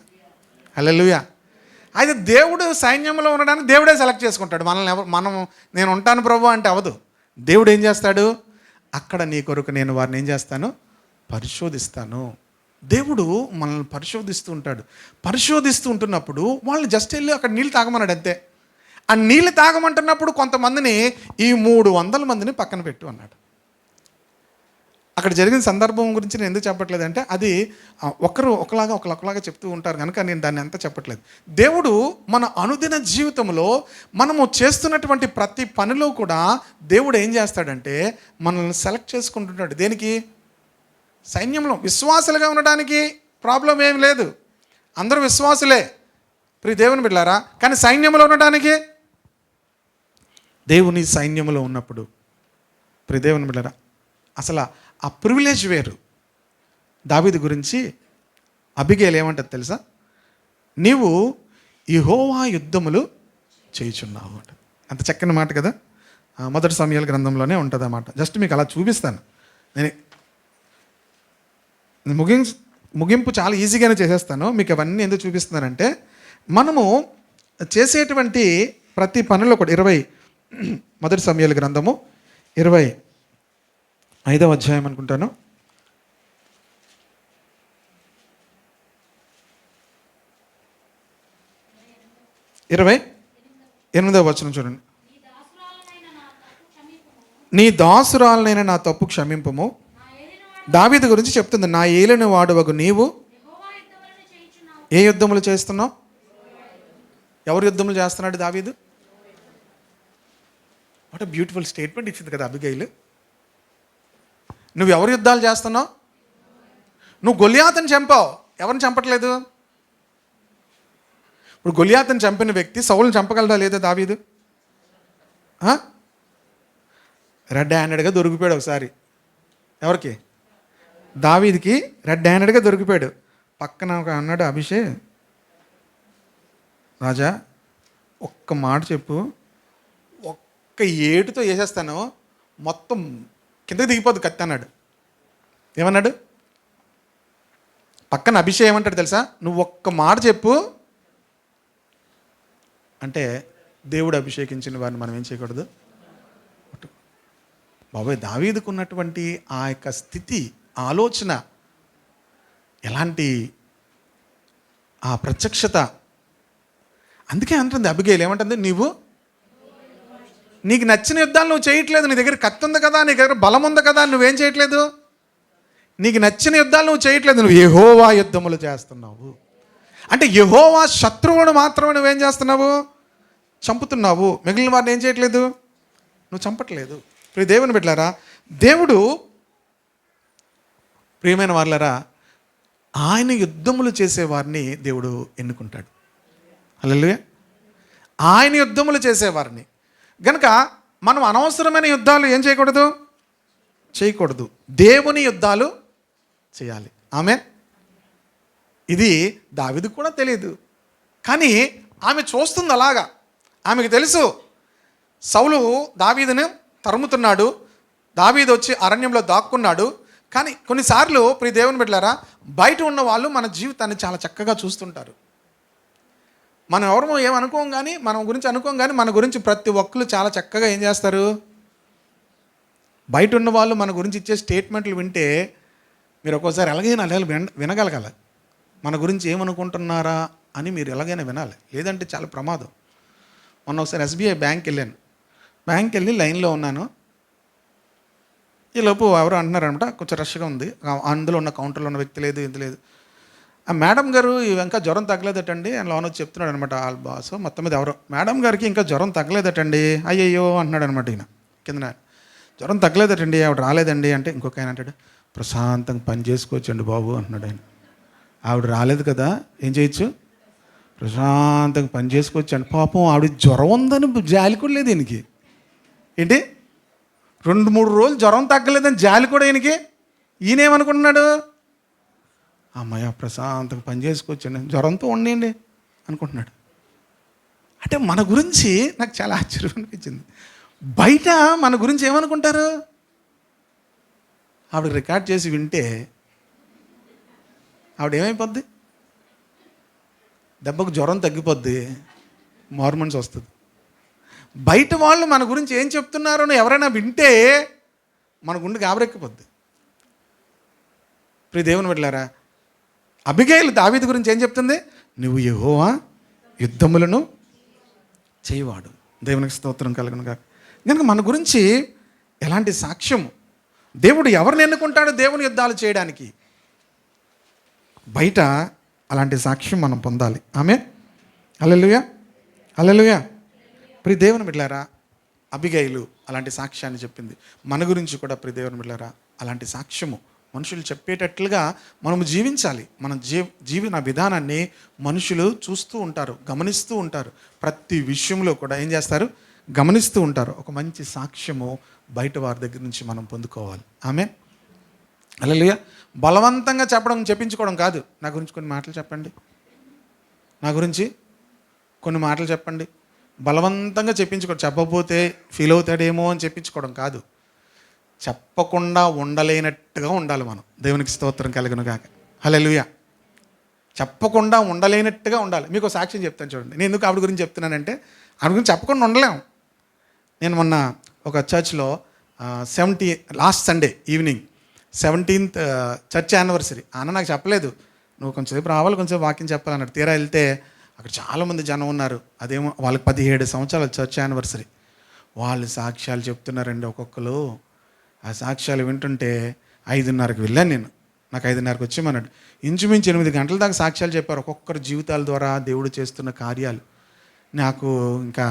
Speaker 1: హల్లెలూయా. అయితే దేవుడు సైన్యంలో ఉండడానికి దేవుడే సెలెక్ట్ చేసుకుంటాడు మనల్ని. మనం నేను ఉంటాను ప్రభు అంటే అవదు. దేవుడు ఏం చేస్తాడు? అక్కడ నీ కొరకు నేను వారిని ఏం చేస్తాను? పరిశోధిస్తాను. దేవుడు మనల్ని పరిశోధిస్తూ ఉంటాడు. పరిశోధిస్తూ ఉంటున్నప్పుడు వాళ్ళని జస్ట్ వెళ్ళి అక్కడ నీళ్ళు తాగమన్నాడు అంతే. ఆ నీళ్ళు తాగమంటున్నప్పుడు కొంతమందిని, ఈ 300 మందిని పక్కన పెట్టు అన్నాడు. అక్కడ జరిగిన సందర్భం గురించి నేను ఎందుకు చెప్పట్లేదంటే, అది ఒకరు ఒకలాగా చెప్తూ ఉంటారు కనుక నేను దాన్ని అంతా చెప్పట్లేదు. దేవుడు మన అనుదిన జీవితంలో మనము చేస్తున్నటువంటి ప్రతి పనిలో కూడా దేవుడు ఏం చేస్తాడంటే మనల్ని సెలెక్ట్ చేసుకుంటున్నాడు. దేనికి? సైన్యంలో. విశ్వాసులుగా ఉండడానికి ప్రాబ్లం ఏం లేదు, అందరూ విశ్వాసులే ప్రియ దేవుని బిడ్డలారా. కానీ సైన్యంలో ఉండడానికి, దేవుని సైన్యంలో ఉన్నప్పుడు ప్రియ దేవుని బిడ్డలారా, అసలు ఆ ప్రివిలేజ్ వేరు. దావీదు గురించి అబిగేల్ ఏమంటుంది తెలుసా? నీవు యెహోవా యుద్ధములు చేయుచున్నావు అంట. అంత చక్కని మాట కదా. మొదటి సమూయేలు గ్రంథంలోనే ఉంటుంది అన్నమాట. జస్ట్ మీకు అలా చూపిస్తాను. నేను ముగింపు చాలా ఈజీగానే చేసేస్తాను. మీకు అవన్నీ ఎందుకు చూపిస్తున్నానంటే, మనము చేసేటువంటి ప్రతి పనిలో కూడా మొదటి సమూయేలు గ్రంథము 25వ అధ్యాయం అనుకుంటాను. 28వ వచనం చూడండి. నీ దాసురాలనైన నా తప్పు క్షమింపుము. దావీదు గురించి చెప్తుంది. నా ఏలిన వాడవగు నీవు ఏ యుద్ధములు చేస్తున్నావు? ఎవరు యుద్ధములు చేస్తున్నాడు దావీదు? వాట్ ఎ బ్యూటిఫుల్ స్టేట్మెంట్ ఇచ్చింది కదా అబిగైల్. నువ్వు ఎవరు యుద్ధాలు చేస్తున్నావు? నువ్వు గొలియాతుని చంపావు. ఎవరిని చంపట్లేదు. ఇప్పుడు గొలియాతుని చంపిన వ్యక్తి సౌలుని చంపగలదా లేదా దావీదు? రెడ్ హ్యాండెడ్గా దొరికిపోయాడు ఒకసారి. ఎవరికి? దావీదుకి రెడ్ హ్యాండెడ్గా దొరికిపోయాడు. పక్కన ఒక అన్నాడు, అభిషేక్ రాజా ఒక్క మాట చెప్పు, ఒక్క ఏటుతో వేసేస్తాను, మొత్తం కిందకి దిగిపోద్దు కత్తి అన్నాడు. ఏమన్నాడు? పక్కన అభిషేక్ ఏమంటాడు తెలుసా? నువ్వు ఒక్క మాట చెప్పు అంటే, దేవుడు అభిషేకించిన వారిని మనం ఏం చేయకూడదు. బాబాయ్, దావీదుకు ఉన్నటువంటి ఆ యొక్క స్థితి, ఆలోచన, ఎలాంటి ఆ ప్రత్యక్షత. అందుకే అంటుంది అబిగైల్ ఏమంటుంది, నీకు నచ్చిన యుద్ధాలు నువ్వు చేయట్లేదు. నీ దగ్గర కత్తి ఉంది కదా, నీ దగ్గర బలం ఉంది కదా, నువ్వేం చేయట్లేదు. నీకు నచ్చిన యుద్ధాలు నువ్వు చేయట్లేదు, నువ్వు యెహోవా యుద్ధములు చేస్తున్నావు. అంటే యెహోవా శత్రువును మాత్రమే నువ్వేం చేస్తున్నావు? చంపుతున్నావు. మిగిలిన వారిని ఏం చేయట్లేదు, నువ్వు చంపట్లేదు. ప్రియ దేవుని బిడ్డలారా, దేవుడు ప్రియమైన వాళ్ళరా, ఆయన యుద్ధములు చేసేవారిని దేవుడు ఎన్నుకుంటాడు. హల్లెలూయా. ఆయన యుద్ధములు చేసేవారిని గనుక మనం అనవసరమైన యుద్ధాలు ఏం చేయకూడదు. దేవుని యుద్ధాలు చేయాలి. ఆమేన్. ఇది దావీదుకు కూడా తెలియదు, కానీ ఆమె చూస్తుంది అలాగా. ఆమెకు తెలుసు సౌలు దావీదును తరుముతున్నాడు, దావీదు వచ్చి అరణ్యంలో దాక్కున్నాడు. కానీ కొన్నిసార్లు ప్రియ దేవుని బిడ్డలారా, బయట ఉన్న వాళ్ళు మన జీవితాన్ని చాలా చక్కగా చూస్తుంటారు. మనం ఎవరమో ఏమనుకోం కానీ, మన గురించి ప్రతి ఒక్కరు చాలా చక్కగా ఏం చేస్తారు? బయట ఉన్న వాళ్ళు మన గురించి ఇచ్చే స్టేట్మెంట్లు వింటే మీరు ఒక్కోసారి ఎలాగైనా వినగలగాల. మన గురించి ఏమనుకుంటున్నారా అని మీరు ఎలాగైనా వినాలి, లేదంటే చాలా ప్రమాదం. మొన్న ఒకసారి SBI బ్యాంక్ వెళ్ళి లైన్లో ఉన్నాను. ఈలోపు ఎవరు అంటున్నారనమాట, కొంచెం రష్గా ఉంది. అందులో ఉన్న కౌంటర్లో ఉన్న వ్యక్తి లేదు, ఇది లేదు. ఆ మేడం గారు ఇంకా జ్వరం తగ్గలేదటండి అని లోన్ వచ్చి చెప్తున్నాడు అనమాట. వాళ్ళ బాస్ మొత్తం మీద ఎవరో, మేడం గారికి ఇంకా జ్వరం తగ్గలేదటండి, అయ్యయ్యో అంటున్నాడు అనమాట. ఈయన కింద జ్వరం తగ్గలేదటండి, ఆవిడ రాలేదండి అంటే, ఇంకొక ఆయన అంటాడు, ప్రశాంతంగా పని చేసుకోవచ్చండి బాబు అంటున్నాడు ఆయన. ఆవిడ రాలేదు కదా, ఏం చేయొచ్చు? ప్రశాంతంగా పని చేసుకోవచ్చండి. పాపం ఆవిడ జ్వరం ఉందని జాలి కూడా లేదు ఈయనకి. ఏంటి 2-3 రోజులు జ్వరం తగ్గలేదని జాలి కూడా ఈయనకి. ఈయనేమనుకుంటున్నాడు? అమ్మాయ ప్రశాంతంగా పని చేసుకోవచ్చండి, జ్వరంతో ఉండండి అనుకుంటున్నాడు. అంటే మన గురించి నాకు చాలా ఆశ్చర్యం అనిపించింది. బయట మన గురించి ఏమనుకుంటారు? ఆవిడ రికార్డ్ చేసి వింటే ఆవిడ ఏమైపోద్ది? దెబ్బకు జ్వరం తగ్గిపోద్ది, మార్మన్స్ వస్తుంది. బయట వాళ్ళు మన గురించి ఏం చెప్తున్నారో ఎవరైనా వింటే మన గుండె గాబరెక్కిపోద్ది. ప్రియ దేవుని బిడ్డలారా, అబిగైలు దావీదు గురించి ఏం చెప్తుంది? నువ్వు యెహోవా యుద్ధములను చేయవాడు. దేవునికి స్తోత్రం కలుగును గాక. కనుక మన గురించి ఎలాంటి సాక్ష్యము, దేవుడు ఎవరిని ఎన్నుకుంటాడో దేవుని యుద్ధాలు చేయడానికి, బయట అలాంటి సాక్ష్యం మనం పొందాలి. ఆమేన్. హల్లెలూయా, హల్లెలూయా. ప్రియ దేవుని బిడ్డలారా, అబిగైలు అలాంటి సాక్ష్యాన్ని చెప్పింది. మన గురించి కూడా ప్రియ దేవుని బిడ్డలారా అలాంటి సాక్ష్యము మనుషులు చెప్పేటట్లుగా మనము జీవించాలి. మన జీవన విధానాన్ని మనుషులు చూస్తూ ఉంటారు, గమనిస్తూ ఉంటారు. ప్రతి విషయంలో కూడా ఏం చేస్తారు? గమనిస్తూ ఉంటారు. ఒక మంచి సాక్ష్యము బయట వారి దగ్గర నుంచి మనం పొందుకోవాలి. ఆమేన్. హల్లెలూయా. బలవంతంగా చెప్పించుకోవడం కాదు. నా గురించి కొన్ని మాటలు చెప్పండి, నా గురించి కొన్ని మాటలు చెప్పండి. బలవంతంగా చెప్పకపోతే ఫీల్ అవుతాడేమో అని చెప్పించుకోవడం కాదు. చెప్పకుండా ఉండలేనట్టుగా ఉండాలి మనం. దేవునికి స్తోత్రం కలుగును గాక. హల్లెలూయా. చెప్పకుండా ఉండలేనట్టుగా ఉండాలి. మీకు ఒక సాక్ష్యం చెప్తాను చూడండి. నేను ఎందుకు ఆవిడ గురించి చెప్తున్నానంటే, ఆవిడ గురించి చెప్పకుండా ఉండలేము. నేను మొన్న ఒక చర్చ్లో last Sunday evening 17th church anniversary. అన్న నాకు చెప్పలేదు, నువ్వు కొంచెంసేపు రావాలి, కొంచెంసేపు వాక్యం చెప్పాలన్నాడు. తీరా వెళ్తే అక్కడ చాలామంది జనం ఉన్నారు. అదేమో వాళ్ళకి 17 సంవత్సరాల చర్చ్ యానివర్సరీ. వాళ్ళు సాక్ష్యాలు చెప్తున్నారండి ఒక్కొక్కరు. ఆ సాక్ష్యాలు వింటుంటే 5:30కి వెళ్ళాను నేను. నాకు 5:30కి వచ్చేమన్నాడు. ఇంచుమించు 8 గంటల దాకా సాక్ష్యాలు చెప్పారు, ఒక్కొక్కరు జీవితాల ద్వారా దేవుడు చేస్తున్న కార్యాలు. నాకు ఇంకా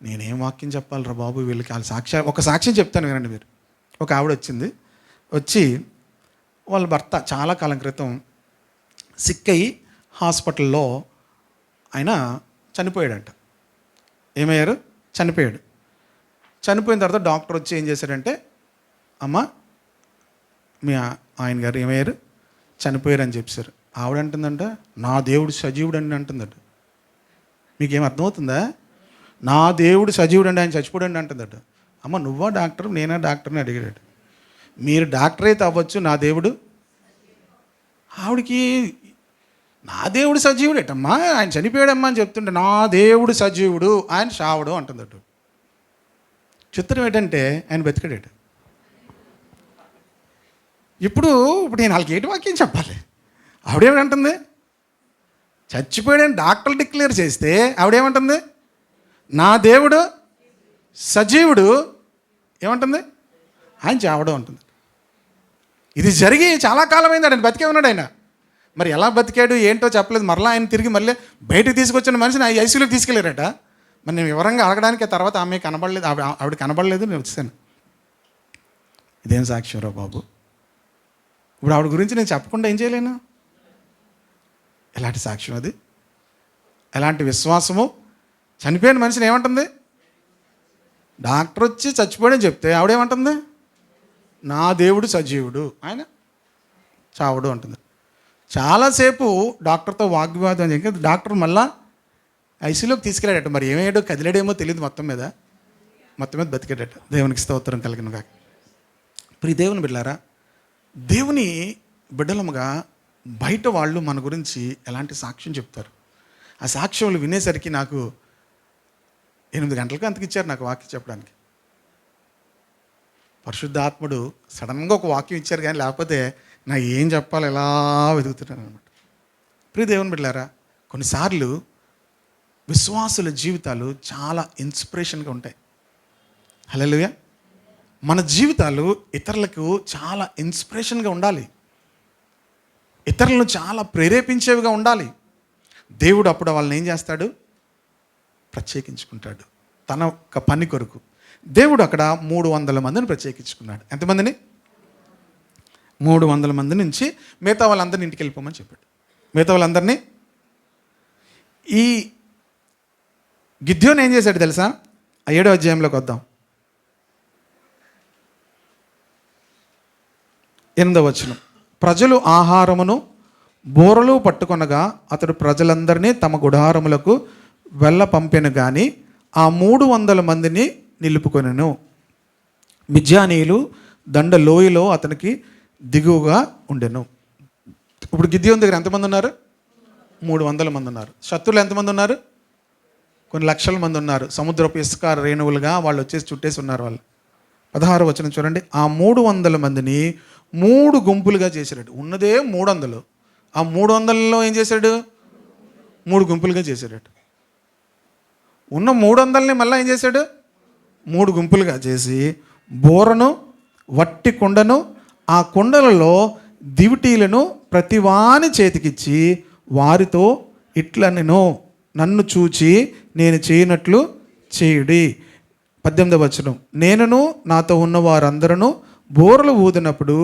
Speaker 1: నేనేం వాక్యం చెప్పాలిరా బాబు వీళ్ళకి. వాళ్ళ ఒక సాక్ష్యం చెప్తాను వినండి మీరు. ఒక ఆవిడ వచ్చి వాళ్ళ భర్త చాలా కాలం క్రితం సిక్ అయ్యి హాస్పిటల్లో ఆయన చనిపోయాడంట. ఏమయ్యారు? చనిపోయాడు. చనిపోయిన తర్వాత డాక్టర్ వచ్చి ఏం చేశాడంటే, అమ్మ మీ ఆయన గారు ఏమయ్యారు? చనిపోయారు అని చెప్పారు. ఆవిడ అంటుందంట, నా దేవుడు సజీవుడు అని అంటుందట. మీకేం అర్థమవుతుందా? నా దేవుడు సజీవుడు అండి, ఆయన చచ్చిపోడండి అంటుందట. అమ్మ నువ్వా డాక్టర్, నేనా డాక్టర్ని అడిగాడు. మీరు డాక్టర్ అయితే అవ్వచ్చు, నా దేవుడు. ఆవిడికి నా దేవుడు సజీవుడేటమ్మా, ఆయన చనిపోయాడమ్మా అని చెప్తుంటే, నా దేవుడు సజీవుడు, ఆయన చావడు అంటుందట. చిత్రం ఏంటంటే ఆయన బతికాడేట. ఇప్పుడు నేను వాళ్ళకి ఏంటి వాక్యం చెప్పాలి? ఆవిడేమంటుంది? చచ్చిపోయాడని డాక్టర్లు డిక్లేర్ చేస్తే ఆవిడేమంటుంది? నా దేవుడు సజీవుడు ఏమంటుంది? ఆయన చావడం అంటుంది. ఇది జరిగి చాలా కాలమైంది. ఆయన బతికే ఉన్నాడు. ఆయన మరి ఎలా బతికాడు ఏంటో చెప్పలేదు. మరలా ఆయన తిరిగి మళ్ళీ బయటకు తీసుకొచ్చిన మనిషిని ఐసీయూలోకి తీసుకెళ్ళారట. మరి నేను వివరంగా అడగడానికి తర్వాత ఆమె కనబడలేదు, ఆవిడ కనబడలేదు. నేను వచ్చాను. ఇదేం సాక్ష్యం రా బాబు. ఇప్పుడు ఆవిడ గురించి నేను చెప్పకుండా ఏం చేయలేను? ఎలాంటి సాక్ష్యం అది? ఎలాంటి విశ్వాసము? చనిపోయిన మనిషిని ఏమంటుంది? డాక్టర్ వచ్చి చచ్చిపోయాడని చెప్తే ఆవిడేమంటుంది? నా దేవుడు సజీవుడు, ఆయన చావుడు అంటుంది. చాలాసేపు డాక్టర్తో వాగ్వివాదం అని చెప్పి డాక్టర్ మళ్ళా ఐసీయూలోకి తీసుకెళ్ళాడట. మరి ఏమయ్యాడో, కదిలాడేమో తెలియదు. మొత్తం మీద బతికాడట. దేవునికి స్తోత్రం కలిగిన కాక. ప్రియ దేవుని బిడ్డలారా, దేవుని బిడ్డలముగా బయట వాళ్ళు మన గురించి ఎలాంటి సాక్ష్యం చెప్తారు. ఆ సాక్ష్యాలు వినేసరికి నాకు 8 గంటలకు అంతకు ఇచ్చారు నాకు వాక్యం చెప్పడానికి. పరిశుద్ధాత్ముడు సడన్గా ఒక వాక్యం ఇచ్చారు, కానీ లేకపోతే నాకు ఏం చెప్పాలి ఎలా వెతుకుతున్నాను అనమాట. ప్రియ దేవుని బిడ్డలారా, కొన్నిసార్లు విశ్వాసుల జీవితాలు చాలా ఇన్స్పిరేషన్గా ఉంటాయి. హల్లెలూయా. మన జీవితాలు ఇతరులకు చాలా ఇన్స్పిరేషన్గా ఉండాలి, ఇతరులను చాలా ప్రేరేపించేవిగా ఉండాలి. దేవుడు అప్పుడు వాళ్ళని ఏం చేస్తాడు? ప్రత్యేకించుకుంటాడు తన యొక్క పని కొరకు. దేవుడు అక్కడ 300 మందిని ప్రత్యేకించుకున్నాడు. ఎంతమందిని? 300 మంది నుంచి మిగతా వాళ్ళందరినీ ఇంటికి వెళ్ళిపోమని చెప్పాడు. మిగతా వాళ్ళందరినీ ఈ గిద్యోను ఏం చేశాడు తెలుసా? 7వ అధ్యాయంలోకి వద్దాం. 8వ వచనం. ప్రజలు ఆహారమును బోరలు పట్టుకొనగా అతడు ప్రజలందరినీ తమ గుడారములకు వెళ్ళ పంపెను కానీ ఆ 300 మందిని నిలుపుకొనెను. మిద్యానీయులు దండ లోయలో అతనికి దిగువగా ఉండెను. ఇప్పుడు గిద్యోను దగ్గర ఎంతమంది ఉన్నారు? 300 మంది ఉన్నారు. శత్రువులు ఎంతమంది ఉన్నారు? కొన్ని లక్షల మంది ఉన్నారు. సముద్రపు ఇసుక రేణువులుగా వాళ్ళు వచ్చేసి చుట్టేసి ఉన్నారు. వాళ్ళు 16వ వచనం చూడండి. ఆ 300 మందిని 3 గుంపులుగా చేశాడు. ఉన్నదే 300. ఆ 300లో ఏం చేశాడు? 3 గుంపులుగా చేశాడు. ఉన్న 300ని మళ్ళీ ఏం చేశాడు? 3 గుంపులుగా చేసి బోరను వట్టి కుండను ఆ కుండలలో దివిటీలను ప్రతివాని చేతికిచ్చి వారితో ఇట్లనెను, నన్ను చూచి నేను చేయనట్లు చేయుడి. 18వ వచనం. నేనును నాతో ఉన్న వారందరూ బోరలు ఊదినప్పుడు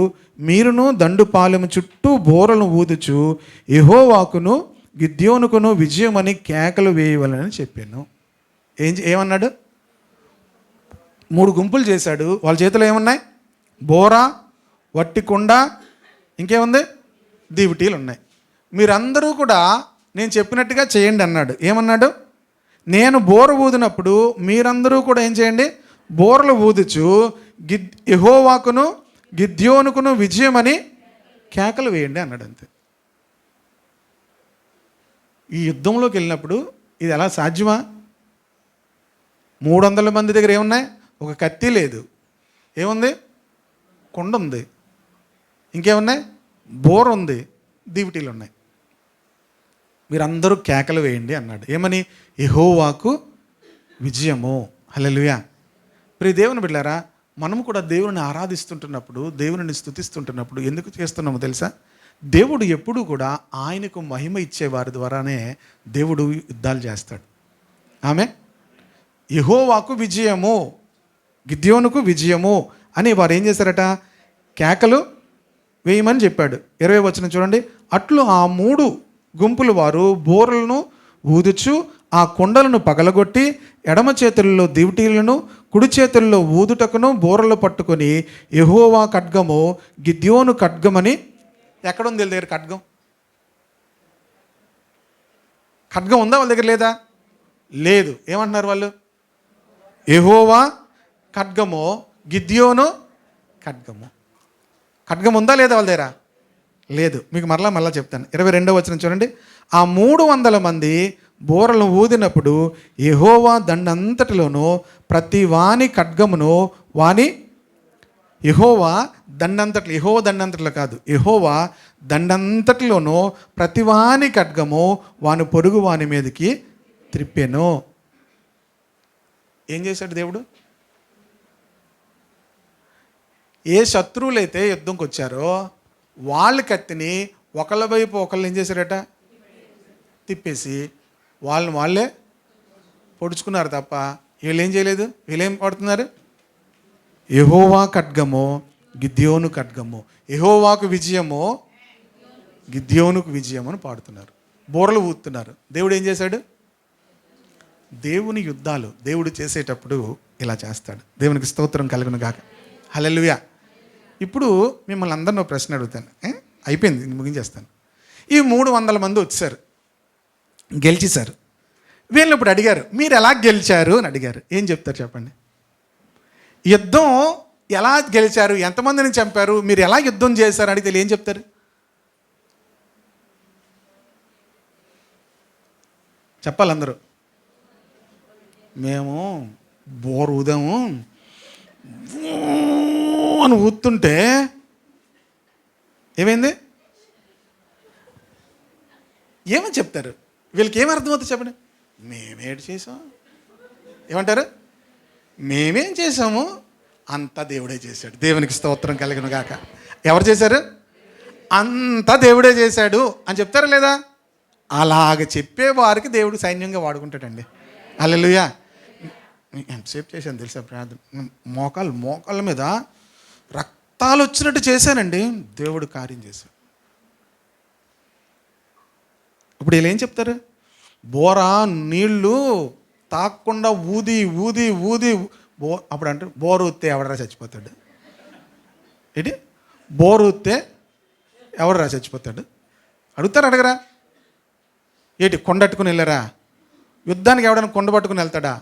Speaker 1: మీరును దండుపాలెము చుట్టూ బోరలు ఊదుచు యెహోవాకును గిద్యోనుకును విజయమని కేకలు వేయవలని చెప్పాను. ఏమన్నాడు? 3 గుంపులు చేశాడు. వాళ్ళ చేతిలో ఏమున్నాయి? బోర, వట్టి కుండ, ఇంకేముంది? దివిటీలు ఉన్నాయి. మీరందరూ కూడా నేను చెప్పినట్టుగా చేయండి అన్నాడు. ఏమన్నాడు? నేను బోర ఊదినప్పుడు మీరందరూ కూడా ఏం చేయండి? బోరలు ఊదుచు యెహోవాకును గిద్యోనుకును విజయమని కేకలు వేయండి అన్నాడు. అంతే. ఈ యుద్ధంలోకి వెళ్ళినప్పుడు ఇది ఎలా సాధ్యమా? 300 మంది దగ్గర ఏమున్నాయి? ఒక కత్తి లేదు. ఏముంది? కుండ ఉంది. ఇంకేమున్నాయి? బోర ఉంది, దివిటీలు ఉన్నాయి. మీరందరూ కేకలు వేయండి అన్నాడు. ఏమని? యెహోవాకు విజయము. హల్లెలూయా. ప్రియ దేవుని బిడ్డలారా, మనము కూడా దేవుని ఆరాధిస్తుంటున్నప్పుడు, దేవుని స్తుతిస్తుంటున్నప్పుడు ఎందుకు చేస్తున్నామో తెలుసా? దేవుడు ఎప్పుడూ కూడా ఆయనకు మహిమ ఇచ్చే వారి ద్వారానే దేవుడు యుద్ధాలు చేస్తాడు. ఆమె యెహోవాకు విజయము, గిద్యోనుకు విజయము అని వారు ఏం చేశారట? కేకలు వేయమని చెప్పాడు. 20వ వచనం చూడండి. అట్లు ఆ 3 గుంపులు వారు బోరలను ఊదుచు ఆ కొండలను పగలగొట్టి ఎడమ చేతుల్లో దివిటీలను కుడి చేతుల్లో ఊదుటకును బోరలు పట్టుకొని యెహోవా ఖడ్గము గిద్యోను ఖడ్గమని. ఎక్కడుంది వీళ్ళ దగ్గర ఖడ్గం? ఖడ్గం ఉందా వాళ్ళ దగ్గర? లేదా? లేదు. ఏమంటున్నారు వాళ్ళు? యెహోవా ఖడ్గము గిద్యోను ఖడ్గము. ఖడ్గం ఉందా లేదా వాళ్ళ దగ్గర? లేదు. మీకు మరలా చెప్తాను. 22వ వచనం చూడండి. ఆ 300 మంది బోరలు ఊదినప్పుడు యెహోవా దండంతటిలోనూ ప్రతి వాని ఖడ్గమును వాని యెహోవా దండంతట్లో కాదు, యెహోవా దండంతటిలోనూ ప్రతి వాని ఖడ్గము వాని పొరుగు వాని మీదకి త్రిప్పెను. ఏం చేశాడు దేవుడు? ఏ శత్రువులైతే యుద్ధంకి వచ్చారో వాళ్ళ కత్తిని ఒకళ్ళ వైపు ఒకళ్ళు ఏం చేశారట? తిప్పేసి వాళ్ళే పొడుచుకున్నారు తప్ప వీళ్ళు ఏం చేయలేదు. వీళ్ళేం పడుతున్నారు? యెహోవా ఖడ్గము గిద్యోను ఖడ్గము, యెహోవాకు విజయము గిద్యోనుకు విజయము అని పాడుతున్నారు. బోరలు ఊతున్నారు. దేవుడు ఏం చేశాడు? దేవుని యుద్ధాలు దేవుడు చేసేటప్పుడు ఇలా చేస్తాడు. దేవునికి స్తోత్రం కలుగును గాక. హల్లెలూయా. ఇప్పుడు మిమ్మల్ని అందరినీ ఒక ప్రశ్న అడుగుతాను. అయిపోయింది, ముగించేస్తాను. ఈ 300 మంది వచ్చారు, గెలిచేశారు. వీళ్ళని ఇప్పుడు అడిగారు, మీరు ఎలా గెలిచారు అని అడిగారు. ఏం చెప్తారు చెప్పండి? యుద్ధం ఎలా గెలిచారు, ఎంతమందిని చంపారు, మీరు ఎలా యుద్ధం చేశారు అడిగితే ఏం చెప్తారు? చెప్పాలి అందరూ. మేము బోర్ ఊదాము అని ఊతుంటే ఏమైంది? ఏమని చెప్తారు? వీళ్ళకి ఏమి అర్థమవుతుంది చెప్పండి? మేమేటి చేసాం. ఏమంటారు? మేమేం చేసాము, అంతా దేవుడే చేశాడు. దేవునికి స్తోత్రం కలుగును గాక. ఎవరు చేశారు? అంతా దేవుడే చేశాడు అని చెప్తారా లేదా? అలాగ చెప్పే వారికి దేవుడు సైన్యంగా వాడుకుంటాడండి. హల్లెలూయా. ఎంతసేపు చేశాను తెలుసా ప్రార్థన? మోకాళ్ళ మీద రక్తాలు వచ్చినట్టు చేశానండి. దేవుడు కార్యం చేశాడు. ఇప్పుడు వీళ్ళు ఏం చెప్తారు? బోరా నీళ్ళు తాకుండా ఊది ఊది ఊది అప్పుడు అంటే బోరు ఊస్తే ఎవడరా చచ్చిపోతాడు? ఏంటి? బోరు ఊస్తే ఎవడరా చచ్చిపోతాడు? అడుగుతారు, అడగరా? ఏంటి కొండట్టుకుని వెళ్ళారా? యుద్ధానికి ఎవడైనా కొండ పట్టుకుని వెళ్తాడా?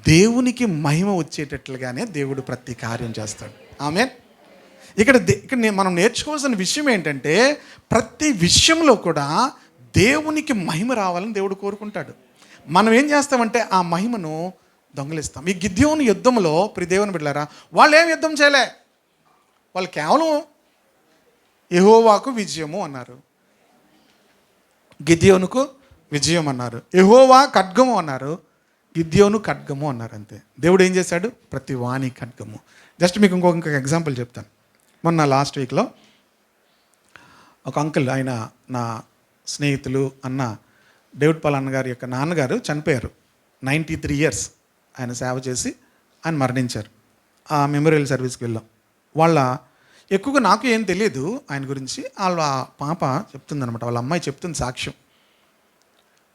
Speaker 1: దేవునికి మహిమ వచ్చేటట్లుగానే దేవుడు ప్రతి కార్యం చేస్తాడు. ఆమేన్. ఇక్కడ మనం నేర్చుకోవాల్సిన విషయం ఏంటంటే, ప్రతి విషయంలో కూడా దేవునికి మహిమ రావాలని దేవుడు కోరుకుంటాడు. మనం ఏం చేస్తామంటే ఆ మహిమను దొంగలిస్తాం. ఈ గిద్యోను యుద్ధంలో దేవుని బిడ్డలారా, వాళ్ళు ఏం యుద్ధం చేయలే, వాళ్ళు కేవలం యెహోవాకు విజయము అన్నారు, గిద్యోనుకు విజయం అన్నారు, యెహోవా ఖడ్గము అన్నారు, గిద్యోను ఖడ్గము అన్నారు. అంతే. దేవుడు ఏం చేశాడు? ప్రతి వాణి ఖడ్గము. జస్ట్ మీకు ఇంకొక ఎగ్జాంపుల్ చెప్తాను. మొన్న లాస్ట్ వీక్లో ఒక అంకుల్, ఆయన నా స్నేహితులు అన్న డేవిడ్ పాల్ అన్నగారి యొక్క నాన్నగారు చనిపోయారు. 93 years ఆయన సేవ చేసి ఆయన మరణించారు. ఆ మెమోరియల్ సర్వీస్కి వెళ్ళాం. ఎక్కువగా నాకు ఏం తెలియదు ఆయన గురించి. వాళ్ళ పాప చెప్తుందనమాట, వాళ్ళ అమ్మాయి చెప్తుంది సాక్ష్యం.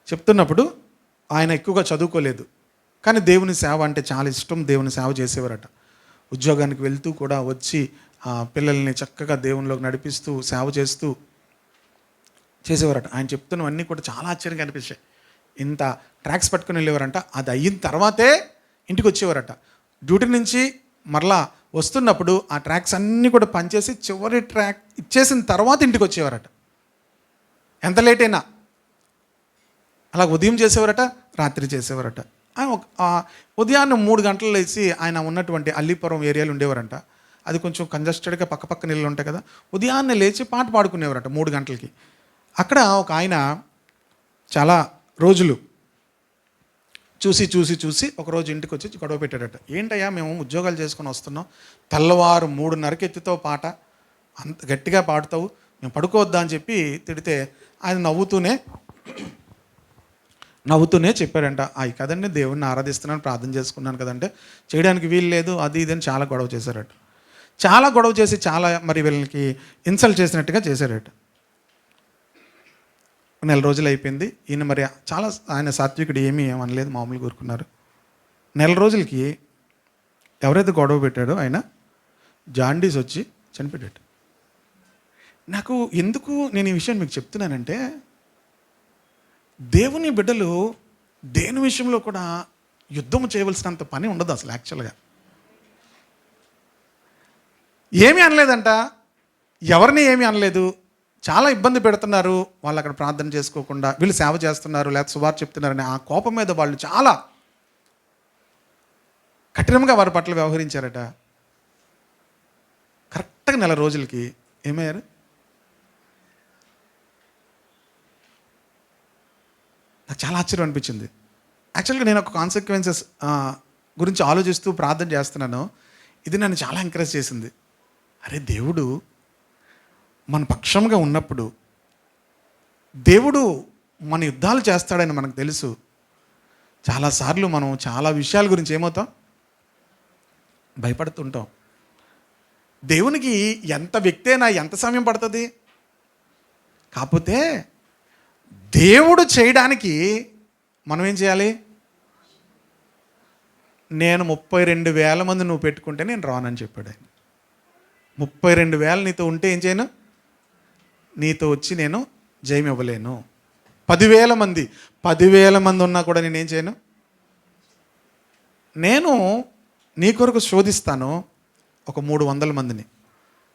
Speaker 1: చెప్తున్నప్పుడు ఆయన ఎక్కువగా చదువుకోలేదు, కానీ దేవుని సేవ అంటే చాలా ఇష్టం, దేవుని సేవ చేసేవారట. ఉద్యోగానికి వెళ్తూ కూడా వచ్చి పిల్లల్ని చక్కగా దేవునిలోకి నడిపిస్తూ సేవ చేస్తూ చేసేవారట. ఆయన చెప్తున్నవన్నీ కూడా చాలా ఆశ్చర్యంగా అనిపించాయి. ఇంత ట్రాక్స్ పట్టుకుని వెళ్ళేవారంట. అది అయిన తర్వాతే ఇంటికి వచ్చేవారట. డ్యూటీ నుంచి మరలా వస్తున్నప్పుడు ఆ ట్రాక్స్ అన్నీ కూడా పనిచేసి చివరి ట్రాక్ ఇచ్చేసిన తర్వాత ఇంటికి వచ్చేవారట. ఎంత లేట్ అయినా అలా ఉదయం చేసేవారట, రాత్రి చేసేవారట. ఉదయాన్నే 3 గంటలు లేచి ఆయన ఉన్నటువంటి అల్లీపురం ఏరియాలో ఉండేవారంట. అది కొంచెం కంజెస్టెడ్గా పక్క నీళ్ళు ఉంటాయి కదా. ఉదయాన్నే లేచి పాట పాడుకునేవారట 3 గంటలకి. అక్కడ ఒక ఆయన చాలా రోజులు చూసి ఒకరోజు ఇంటికి వచ్చి గొడవ పెట్టాడట. ఏంటయ్యా, మేము ఉద్యోగాలు చేసుకొని వస్తున్నాం, తెల్లవారు 3:30కి ఎత్తుతో పాట, అంత గట్టిగా పాడుతావు, మేము పడుకోవద్దా అని చెప్పి తిడితే ఆయన నవ్వుతూనే చెప్పాడంట, అవి కదండి దేవుడిని ఆరాధిస్తున్నాను, ప్రార్థన చేసుకున్నాను కదంటే, చేయడానికి వీలు లేదు, అది ఇదని చాలా గొడవ చేశారట. చాలా గొడవ చేసి మరి వీళ్ళకి ఇన్సల్ట్ చేసినట్టుగా చేశారట. 1 రోజులు అయిపోయింది. ఈయన మరి ఆయన సాత్వికుడు ఏమీ ఏమనలేదు, మామూలుగా కోరుకున్నారు. 1 రోజులకి ఎవరైతే గొడవ పెట్టాడో ఆయన జాండీస్ వచ్చి చనిపోయాడు. నాకు ఎందుకు నేను ఈ విషయం మీకు చెప్తున్నానంటే, దేవుని బిడ్డలు దేని విషయంలో కూడా యుద్ధం చేయవలసినంత పని ఉండదు అసలు. యాక్చువల్గా ఏమీ అనలేదంట, ఎవరిని ఏమీ అనలేదు. చాలా ఇబ్బంది పెడుతున్నారు వాళ్ళు, అక్కడ ప్రార్థన చేసుకోకుండా వీళ్ళు సేవ చేస్తున్నారు లేకపోతే సువార్త చెప్తున్నారని ఆ కోపం మీద వాళ్ళు చాలా కఠినంగా వారి పట్ల వ్యవహరించారట. కరెక్ట్గా 1 రోజులకి ఏమయ్యారు? నాకు చాలా ఆశ్చర్యం అనిపించింది. యాక్చువల్గా నేను ఒక కాన్సిక్వెన్సెస్ గురించి ఆలోచిస్తూ ప్రార్థన చేస్తున్నాను. ఇది నన్ను చాలా ఎంకరేజ్ చేసింది. అరే, దేవుడు మన పక్షంగా ఉన్నప్పుడు దేవుడు మన యుద్ధాలు చేస్తాడని మనకు తెలుసు. చాలాసార్లు మనం చాలా విషయాల గురించి ఏమవుతాం, భయపడుతుంటాం. దేవునికి ఎంత వ్యక్తి అయినా ఎంత సమయం పడుతుంది. కాకపోతే దేవుడు చేయడానికి మనం ఏం చేయాలి? నేను 32,000 మంది నువ్వు పెట్టుకుంటే నేను రానని చెప్పాడు ఆయన. 32,000 నీతో ఉంటే ఏం చేయను? నీతో వచ్చి నేను జయం ఇవ్వలేను. 10,000 మంది ఉన్నా కూడా నేనేం చేయను? నేను నీ కొరకు శోధిస్తాను ఒక 300 మందిని.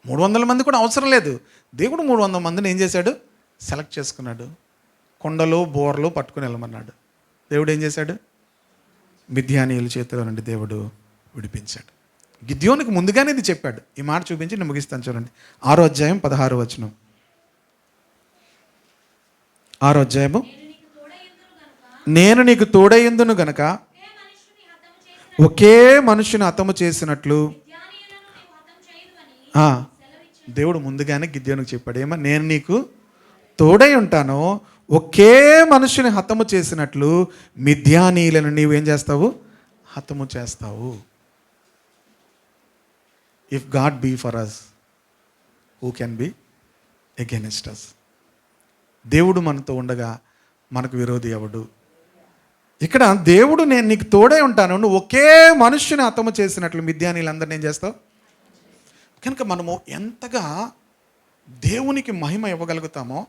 Speaker 1: 300 మంది కూడా అవసరం లేదు. దేవుడు 300 మందిని ఏం చేశాడు? సెలెక్ట్ చేసుకున్నాడు. కొండలు బోర్లు పట్టుకుని వెళ్ళమన్నాడు. దేవుడు ఏం చేశాడు? మిద్యానీయుల చేతిలో నుండి దేవుడు విడిపించాడు. గిద్యోనికి ముందుగానే ఇది చెప్పాడు. ఈ మాట చూపించి నేను ముగిస్తాను. చూడండి, 6వ అధ్యాయం 16వ వచనం. 6వ అధ్యాయము, నేను నీకు తోడయ్యుందును గనక ఒకే మనుషుని హతము చేసినట్లు దేవుడు ముందుగానే గిద్యోనికి చెప్పాడు. నేను నీకు తోడై ఉంటాను, ఒకే మనుషుని హతము చేసినట్లు మిద్యానీయులను నీవేం చేస్తావు? హతము చేస్తావు. If God be for us, who can be against us? దేవుడు మనతో ఉండగా మనకు విరోధి ఎవడు? ఇక్కడ దేవుడు నేను నీకు తోడై ఉంటాను, నువ్వు ఒకే మనుష్యుని హతము చేసినట్లు మిద్యానీయులందరినీ ఏం చేస్తావు? కనుక మనము ఎంతగా దేవునికి మహిమ ఇవ్వగలుగుతామో,